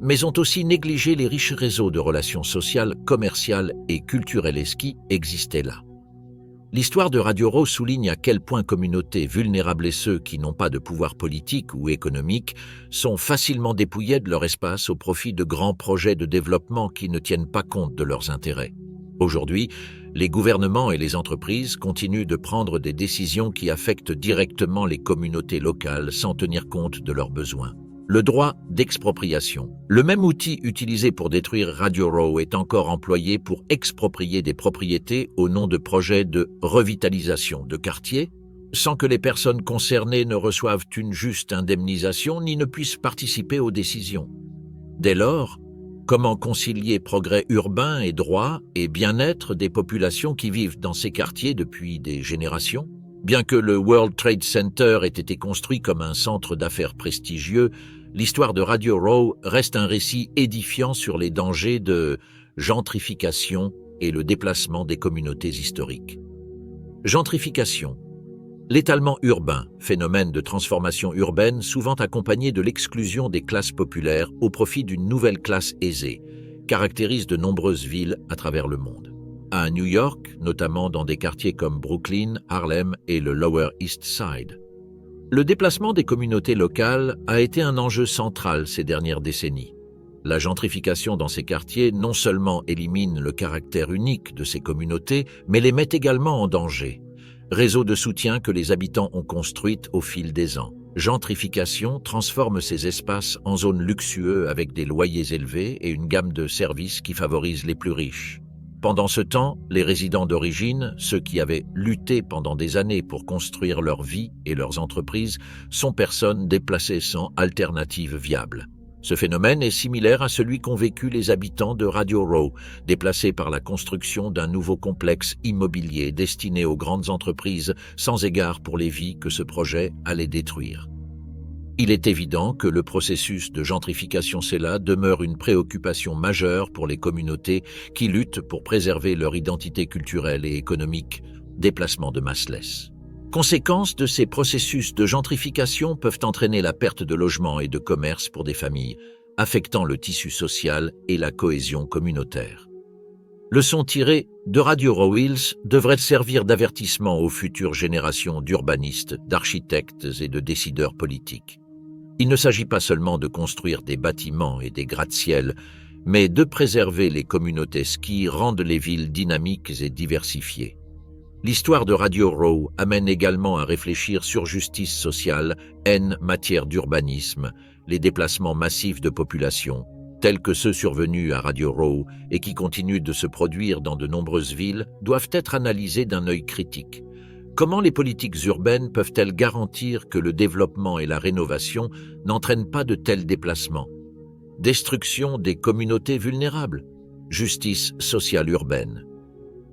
mais ont aussi négligé les riches réseaux de relations sociales, commerciales et culturelles qui existaient là. L'histoire de Radio Row souligne à quel point communautés vulnérables et ceux qui n'ont pas de pouvoir politique ou économique sont facilement dépouillés de leur espace au profit de grands projets de développement qui ne tiennent pas compte de leurs intérêts. Aujourd'hui, les gouvernements et les entreprises continuent de prendre des décisions qui affectent directement les communautés locales sans tenir compte de leurs besoins. Le droit d'expropriation. Le même outil utilisé pour détruire Radio Row est encore employé pour exproprier des propriétés au nom de projets de revitalisation de quartiers, sans que les personnes concernées ne reçoivent une juste indemnisation ni ne puissent participer aux décisions. Dès lors, comment concilier progrès urbain et droit et bien-être des populations qui vivent dans ces quartiers depuis des générations ? Bien que le World Trade Center ait été construit comme un centre d'affaires prestigieux, l'histoire de Radio Row reste un récit édifiant sur les dangers de gentrification et le déplacement des communautés historiques. Gentrification. L'étalement urbain, phénomène de transformation urbaine souvent accompagné de l'exclusion des classes populaires au profit d'une nouvelle classe aisée, caractérise de nombreuses villes à travers le monde. À New York, notamment dans des quartiers comme Brooklyn, Harlem et le Lower East Side. Le déplacement des communautés locales a été un enjeu central ces dernières décennies. La gentrification dans ces quartiers non seulement élimine le caractère unique de ces communautés, mais les met également en danger. Réseau de soutien que les habitants ont construite au fil des ans. Gentrification transforme ces espaces en zones luxueuses avec des loyers élevés et une gamme de services qui favorisent les plus riches. Pendant ce temps, les résidents d'origine, ceux qui avaient lutté pendant des années pour construire leur vie et leurs entreprises, sont personnes déplacées sans alternative viable. Ce phénomène est similaire à celui qu'ont vécu les habitants de Radio Row, déplacés par la construction d'un nouveau complexe immobilier destiné aux grandes entreprises, sans égard pour les vies que ce projet allait détruire. Il est évident que le processus de gentrification CELA demeure une préoccupation majeure pour les communautés qui luttent pour préserver leur identité culturelle et économique, déplacement de massless. Conséquences de ces processus de gentrification peuvent entraîner la perte de logements et de commerces pour des familles, affectant le tissu social et la cohésion communautaire. Leçon tirée de Radio Row Hills devrait servir d'avertissement aux futures générations d'urbanistes, d'architectes et de décideurs politiques. Il ne s'agit pas seulement de construire des bâtiments et des gratte-ciel, mais de préserver les communautés qui rendent les villes dynamiques et diversifiées. L'histoire de Radio Row amène également à réfléchir sur justice sociale en matière d'urbanisme, les déplacements massifs de population, tels que ceux survenus à Radio Row et qui continuent de se produire dans de nombreuses villes, doivent être analysés d'un œil critique. Comment les politiques urbaines peuvent-elles garantir que le développement et la rénovation n'entraînent pas de tels déplacements? Destruction des communautés vulnérables, justice sociale urbaine.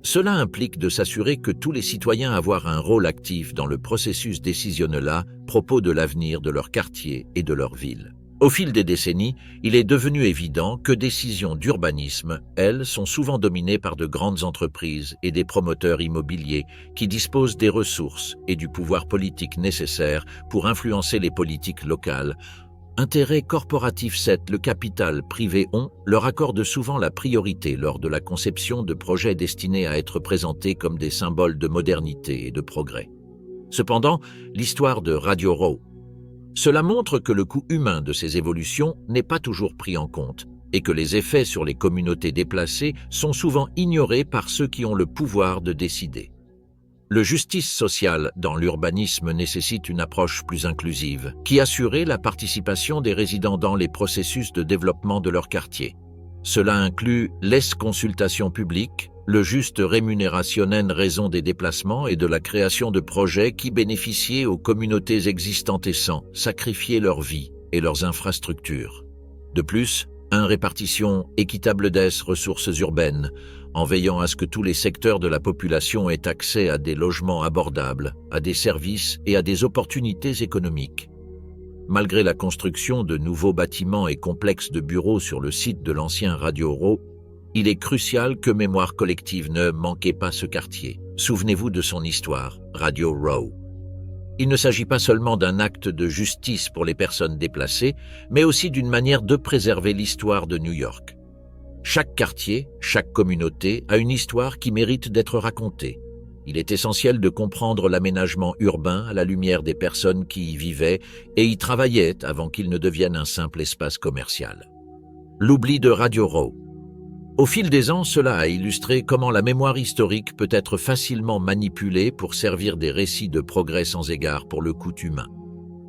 Cela implique de s'assurer que tous les citoyens avoir un rôle actif dans le processus décisionnel à propos de l'avenir de leur quartier et de leur ville. Au fil des décennies, il est devenu évident que décisions d'urbanisme, elles, sont souvent dominées par de grandes entreprises et des promoteurs immobiliers qui disposent des ressources et du pouvoir politique nécessaires pour influencer les politiques locales. Intérêts corporatifs 7, le capital privé leur accorde souvent la priorité lors de la conception de projets destinés à être présentés comme des symboles de modernité et de progrès. Cependant, l'histoire de Radio Row, cela montre que le coût humain de ces évolutions n'est pas toujours pris en compte et que les effets sur les communautés déplacées sont souvent ignorés par ceux qui ont le pouvoir de décider. Le justice sociale dans l'urbanisme nécessite une approche plus inclusive, qui assurait la participation des résidents dans les processus de développement de leur quartier. Cela inclut les consultations publiques, le juste rémunération en raison des déplacements et de la création de projets qui bénéficiaient aux communautés existantes et sans sacrifier leur vie et leurs infrastructures. De plus, une répartition équitable des ressources urbaines, en veillant à ce que tous les secteurs de la population aient accès à des logements abordables, à des services et à des opportunités économiques. Malgré la construction de nouveaux bâtiments et complexes de bureaux sur le site de l'ancien Radio Row, il est crucial que mémoire collective ne manquez pas ce quartier. Souvenez-vous de son histoire, Radio Row. Il ne s'agit pas seulement d'un acte de justice pour les personnes déplacées, mais aussi d'une manière de préserver l'histoire de New York. Chaque quartier, chaque communauté a une histoire qui mérite d'être racontée. Il est essentiel de comprendre l'aménagement urbain à la lumière des personnes qui y vivaient et y travaillaient avant qu'il ne devienne un simple espace commercial. L'oubli de Radio Row. Au fil des ans, cela a illustré comment la mémoire historique peut être facilement manipulée pour servir des récits de progrès sans égard pour le coût humain.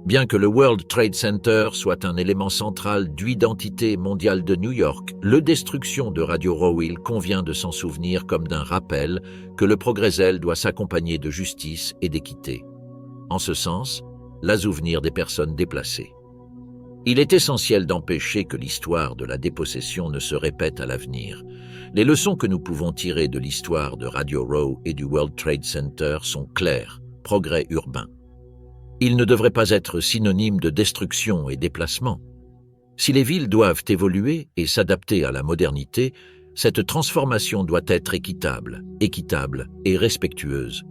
Bien que le World Trade Center soit un élément central d'identité mondiale de New York, la destruction de Radio Row, il convient de s'en souvenir comme d'un rappel que le progrès, elle, doit s'accompagner de justice et d'équité. En ce sens, la souvenir des personnes déplacées. Il est essentiel d'empêcher que l'histoire de la dépossession ne se répète à l'avenir. Les leçons que nous pouvons tirer de l'histoire de Radio Row et du World Trade Center sont claires: progrès urbain. Il ne devrait pas être synonyme de destruction et déplacement. Si les villes doivent évoluer et s'adapter à la modernité, cette transformation doit être équitable et respectueuse.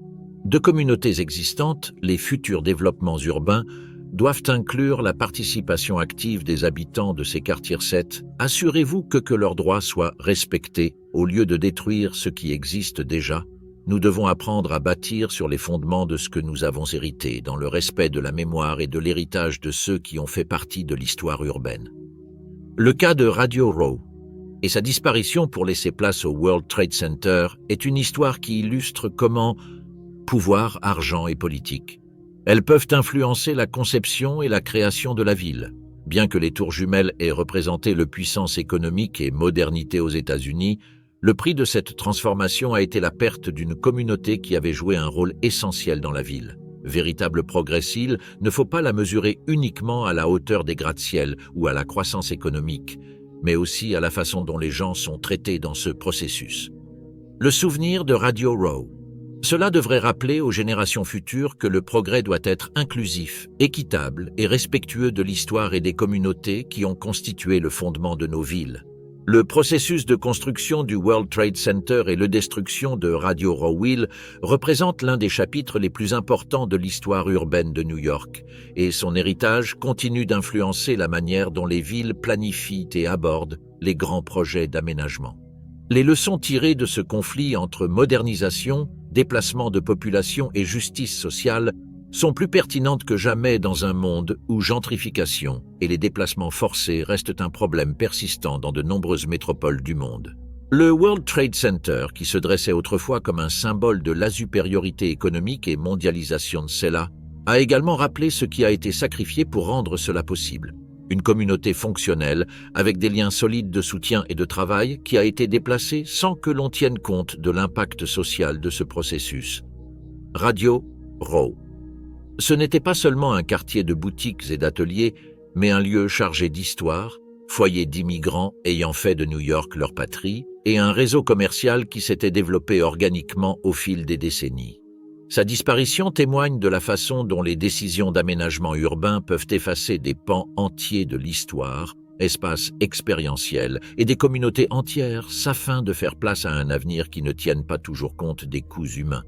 De communautés existantes, les futurs développements urbains doivent inclure la participation active des habitants de ces quartiers. Assurez-vous que leurs droits soient respectés au lieu de détruire ce qui existe déjà. Nous devons apprendre à bâtir sur les fondements de ce que nous avons hérité, dans le respect de la mémoire et de l'héritage de ceux qui ont fait partie de l'histoire urbaine. Le cas de Radio Row et sa disparition pour laisser place au World Trade Center est une histoire qui illustre comment pouvoir, argent et politique, elles peuvent influencer la conception et la création de la ville. Bien que les tours jumelles aient représenté la puissance économique et modernité aux États-Unis, le prix de cette transformation a été la perte d'une communauté qui avait joué un rôle essentiel dans la ville. Véritable progrès, il ne faut pas la mesurer uniquement à la hauteur des gratte-ciel ou à la croissance économique, mais aussi à la façon dont les gens sont traités dans ce processus. Le souvenir de Radio Row. Cela devrait rappeler aux générations futures que le progrès doit être inclusif, équitable et respectueux de l'histoire et des communautés qui ont constitué le fondement de nos villes. Le processus de construction du World Trade Center et la destruction de Radio Row représentent l'un des chapitres les plus importants de l'histoire urbaine de New York, et son héritage continue d'influencer la manière dont les villes planifient et abordent les grands projets d'aménagement. Les leçons tirées de ce conflit entre modernisation, déplacement de population et justice sociale sont plus pertinentes que jamais dans un monde où gentrification et les déplacements forcés restent un problème persistant dans de nombreuses métropoles du monde. Le World Trade Center, qui se dressait autrefois comme un symbole de la supériorité économique et mondialisation de cela, a également rappelé ce qui a été sacrifié pour rendre cela possible. Une communauté fonctionnelle, avec des liens solides de soutien et de travail, qui a été déplacée sans que l'on tienne compte de l'impact social de ce processus. Radio Row. Ce n'était pas seulement un quartier de boutiques et d'ateliers, mais un lieu chargé d'histoire, foyer d'immigrants ayant fait de New York leur patrie, et un réseau commercial qui s'était développé organiquement au fil des décennies. Sa disparition témoigne de la façon dont les décisions d'aménagement urbain peuvent effacer des pans entiers de l'histoire, espaces expérientiels et des communautés entières afin de faire place à un avenir qui ne tienne pas toujours compte des coûts humains.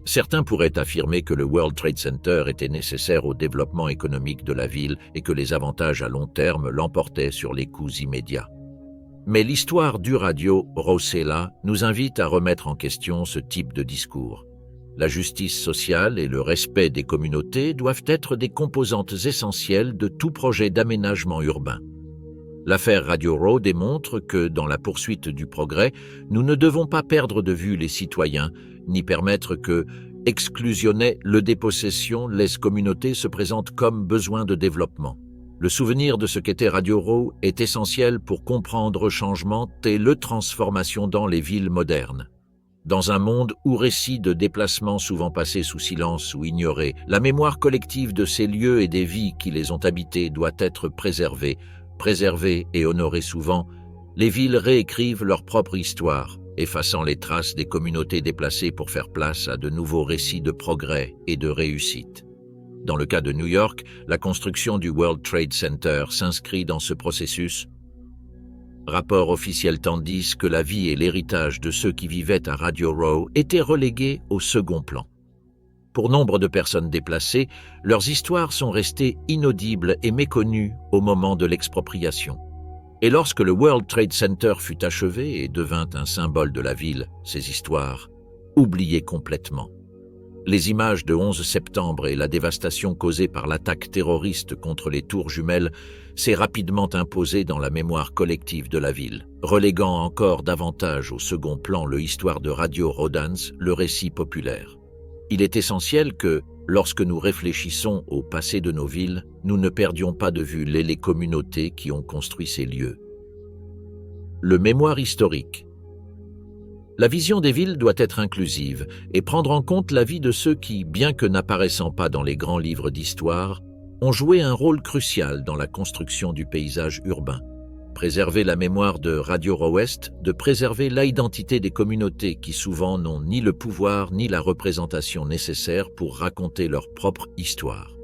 Certains pourraient affirmer que le World Trade Center était nécessaire au développement économique de la ville et que les avantages à long terme l'emportaient sur les coûts immédiats. Mais l'histoire du Radio Row nous invite à remettre en question ce type de discours. La justice sociale et le respect des communautés doivent être des composantes essentielles de tout projet d'aménagement urbain. L'affaire Radio Row démontre que, dans la poursuite du progrès, nous ne devons pas perdre de vue les citoyens, ni permettre que, exclusionner le dépossession, les communautés se présentent comme besoin de développement. Le souvenir de ce qu'était Radio Row est essentiel pour comprendre le changement et la transformation dans les villes modernes. Dans un monde où récits de déplacements souvent passés sous silence ou ignorés, la mémoire collective de ces lieux et des vies qui les ont habités doit être préservée et honorée souvent. Les villes réécrivent leur propre histoire, effaçant les traces des communautés déplacées pour faire place à de nouveaux récits de progrès et de réussite. Dans le cas de New York, la construction du World Trade Center s'inscrit dans ce processus. Rapport officiel tandis que la vie et l'héritage de ceux qui vivaient à Radio Row étaient relégués au second plan. Pour nombre de personnes déplacées, leurs histoires sont restées inaudibles et méconnues au moment de l'expropriation. Et lorsque le World Trade Center fut achevé et devint un symbole de la ville, ces histoires oubliées complètement. Les images de 11 septembre et la dévastation causée par l'attaque terroriste contre les tours jumelles s'est rapidement imposée dans la mémoire collective de la ville, reléguant encore davantage au second plan le histoire de Radio Rodans, le récit populaire. Il est essentiel que, lorsque nous réfléchissons au passé de nos villes, nous ne perdions pas de vue les communautés qui ont construit ces lieux. Le mémoire historique. La vision des villes doit être inclusive et prendre en compte la vie de ceux qui, bien que n'apparaissant pas dans les grands livres d'histoire, ont joué un rôle crucial dans la construction du paysage urbain. Préserver la mémoire de Radio Row-Est, de préserver l'identité des communautés qui souvent n'ont ni le pouvoir ni la représentation nécessaire pour raconter leur propre histoire.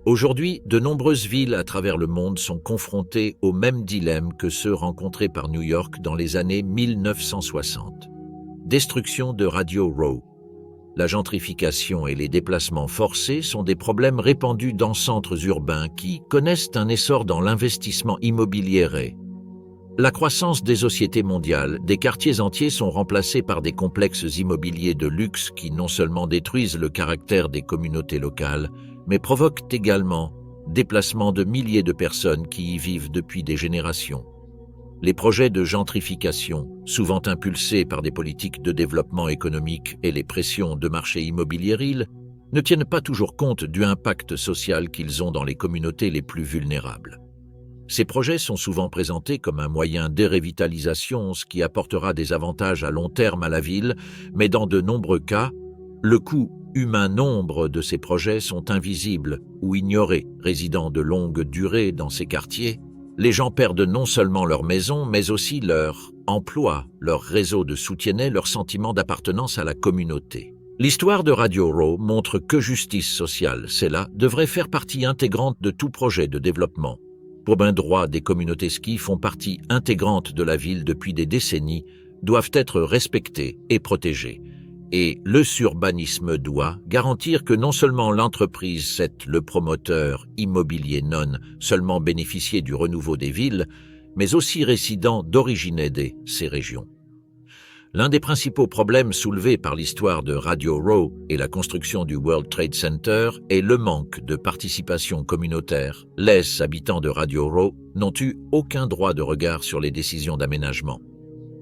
Aujourd'hui, de nombreuses villes à travers le monde sont confrontées au même dilemme que ceux rencontrés par New York dans les années 1960. Destruction de Radio Row. La gentrification et les déplacements forcés sont des problèmes répandus dans centres urbains qui connaissent un essor dans l'investissement immobilier. La croissance des sociétés mondiales, des quartiers entiers sont remplacés par des complexes immobiliers de luxe qui non seulement détruisent le caractère des communautés locales, mais provoquent également déplacement de milliers de personnes qui y vivent depuis des générations. Les projets de gentrification, souvent impulsés par des politiques de développement économique et les pressions de marché immobilier, ne tiennent pas toujours compte du impact social qu'ils ont dans les communautés les plus vulnérables. Ces projets sont souvent présentés comme un moyen de revitalisation, ce qui apportera des avantages à long terme à la ville, mais dans de nombreux cas, le coût humain nombre de ces projets sont invisibles ou ignorés. Résidant de longue durée dans ces quartiers, les gens perdent non seulement leur maison, mais aussi leur emploi, leur réseau de soutien et leur sentiment d'appartenance à la communauté. L'histoire de Radio Row montre que justice sociale, celle-là, devrait faire partie intégrante de tout projet de développement. Pour un droit, des communautés ski font partie intégrante de la ville depuis des décennies, doivent être respectées et protégées. Et le surbanisme doit garantir que non seulement l'entreprise, le promoteur immobilier non seulement bénéficier du renouveau des villes, mais aussi résidents d'origine de ces régions. L'un des principaux problèmes soulevés par l'histoire de Radio Row et la construction du World Trade Center est le manque de participation communautaire. Les habitants de Radio Row n'ont eu aucun droit de regard sur les décisions d'aménagement.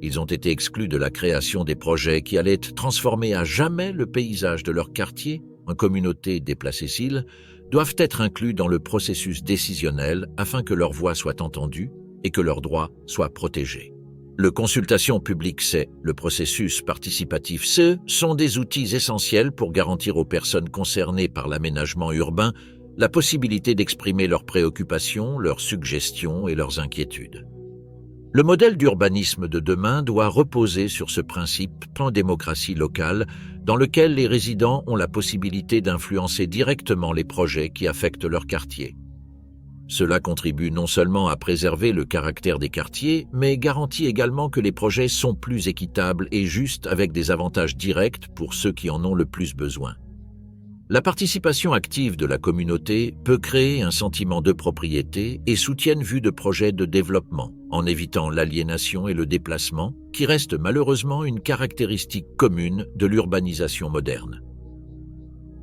Ils ont été exclus de la création des projets qui allaient transformer à jamais le paysage de leur quartier en communauté déplacée-cile, doivent être inclus dans le processus décisionnel afin que leur voix soit entendue et que leurs droits soient protégés. Le consultation publique C, le processus participatif C, sont des outils essentiels pour garantir aux personnes concernées par l'aménagement urbain la possibilité d'exprimer leurs préoccupations, leurs suggestions et leurs inquiétudes. Le modèle d'urbanisme de demain doit reposer sur ce principe en démocratie locale dans lequel les résidents ont la possibilité d'influencer directement les projets qui affectent leur quartier. Cela contribue non seulement à préserver le caractère des quartiers, mais garantit également que les projets sont plus équitables et justes avec des avantages directs pour ceux qui en ont le plus besoin. La participation active de la communauté peut créer un sentiment de propriété et soutient une vue de projets de développement, en évitant l'aliénation et le déplacement, qui reste malheureusement une caractéristique commune de l'urbanisation moderne.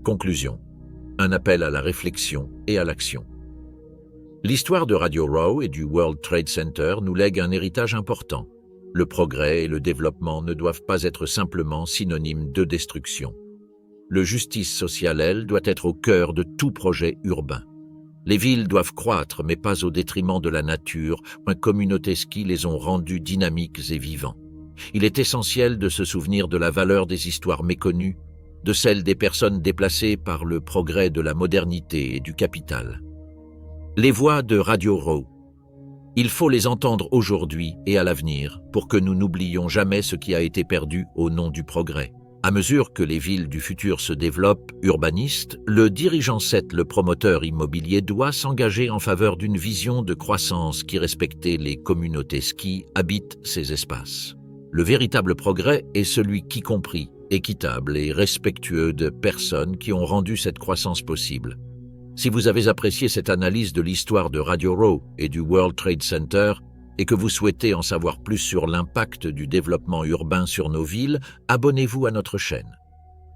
Conclusion. Un appel à la réflexion et à l'action. L'histoire de Radio Row et du World Trade Center nous lègue un héritage important. Le progrès et le développement ne doivent pas être simplement synonymes de destruction. Le justice sociale, elle, doit être au cœur de tout projet urbain. Les villes doivent croître, mais pas au détriment de la nature, une communauté qui les ont rendus dynamiques et vivants. Il est essentiel de se souvenir de la valeur des histoires méconnues, de celle des personnes déplacées par le progrès de la modernité et du capital. Les voix de Radio Row. Il faut les entendre aujourd'hui et à l'avenir pour que nous n'oublions jamais ce qui a été perdu au nom du progrès. À mesure que les villes du futur se développent, urbanistes, le dirigeant le promoteur immobilier doit s'engager en faveur d'une vision de croissance qui respecte les communautés qui habitent ces espaces. Le véritable progrès est celui qui compris, équitable et respectueux de personnes qui ont rendu cette croissance possible. Si vous avez apprécié cette analyse de l'histoire de Radio Row et du World Trade Center, et que vous souhaitez en savoir plus sur l'impact du développement urbain sur nos villes, abonnez-vous à notre chaîne.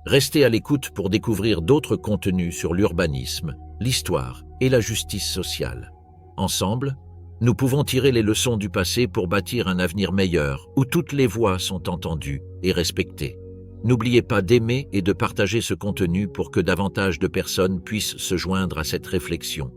Restez à l'écoute pour découvrir d'autres contenus sur l'urbanisme, l'histoire et la justice sociale. Ensemble, nous pouvons tirer les leçons du passé pour bâtir un avenir meilleur où toutes les voix sont entendues et respectées. N'oubliez pas d'aimer et de partager ce contenu pour que davantage de personnes puissent se joindre à cette réflexion.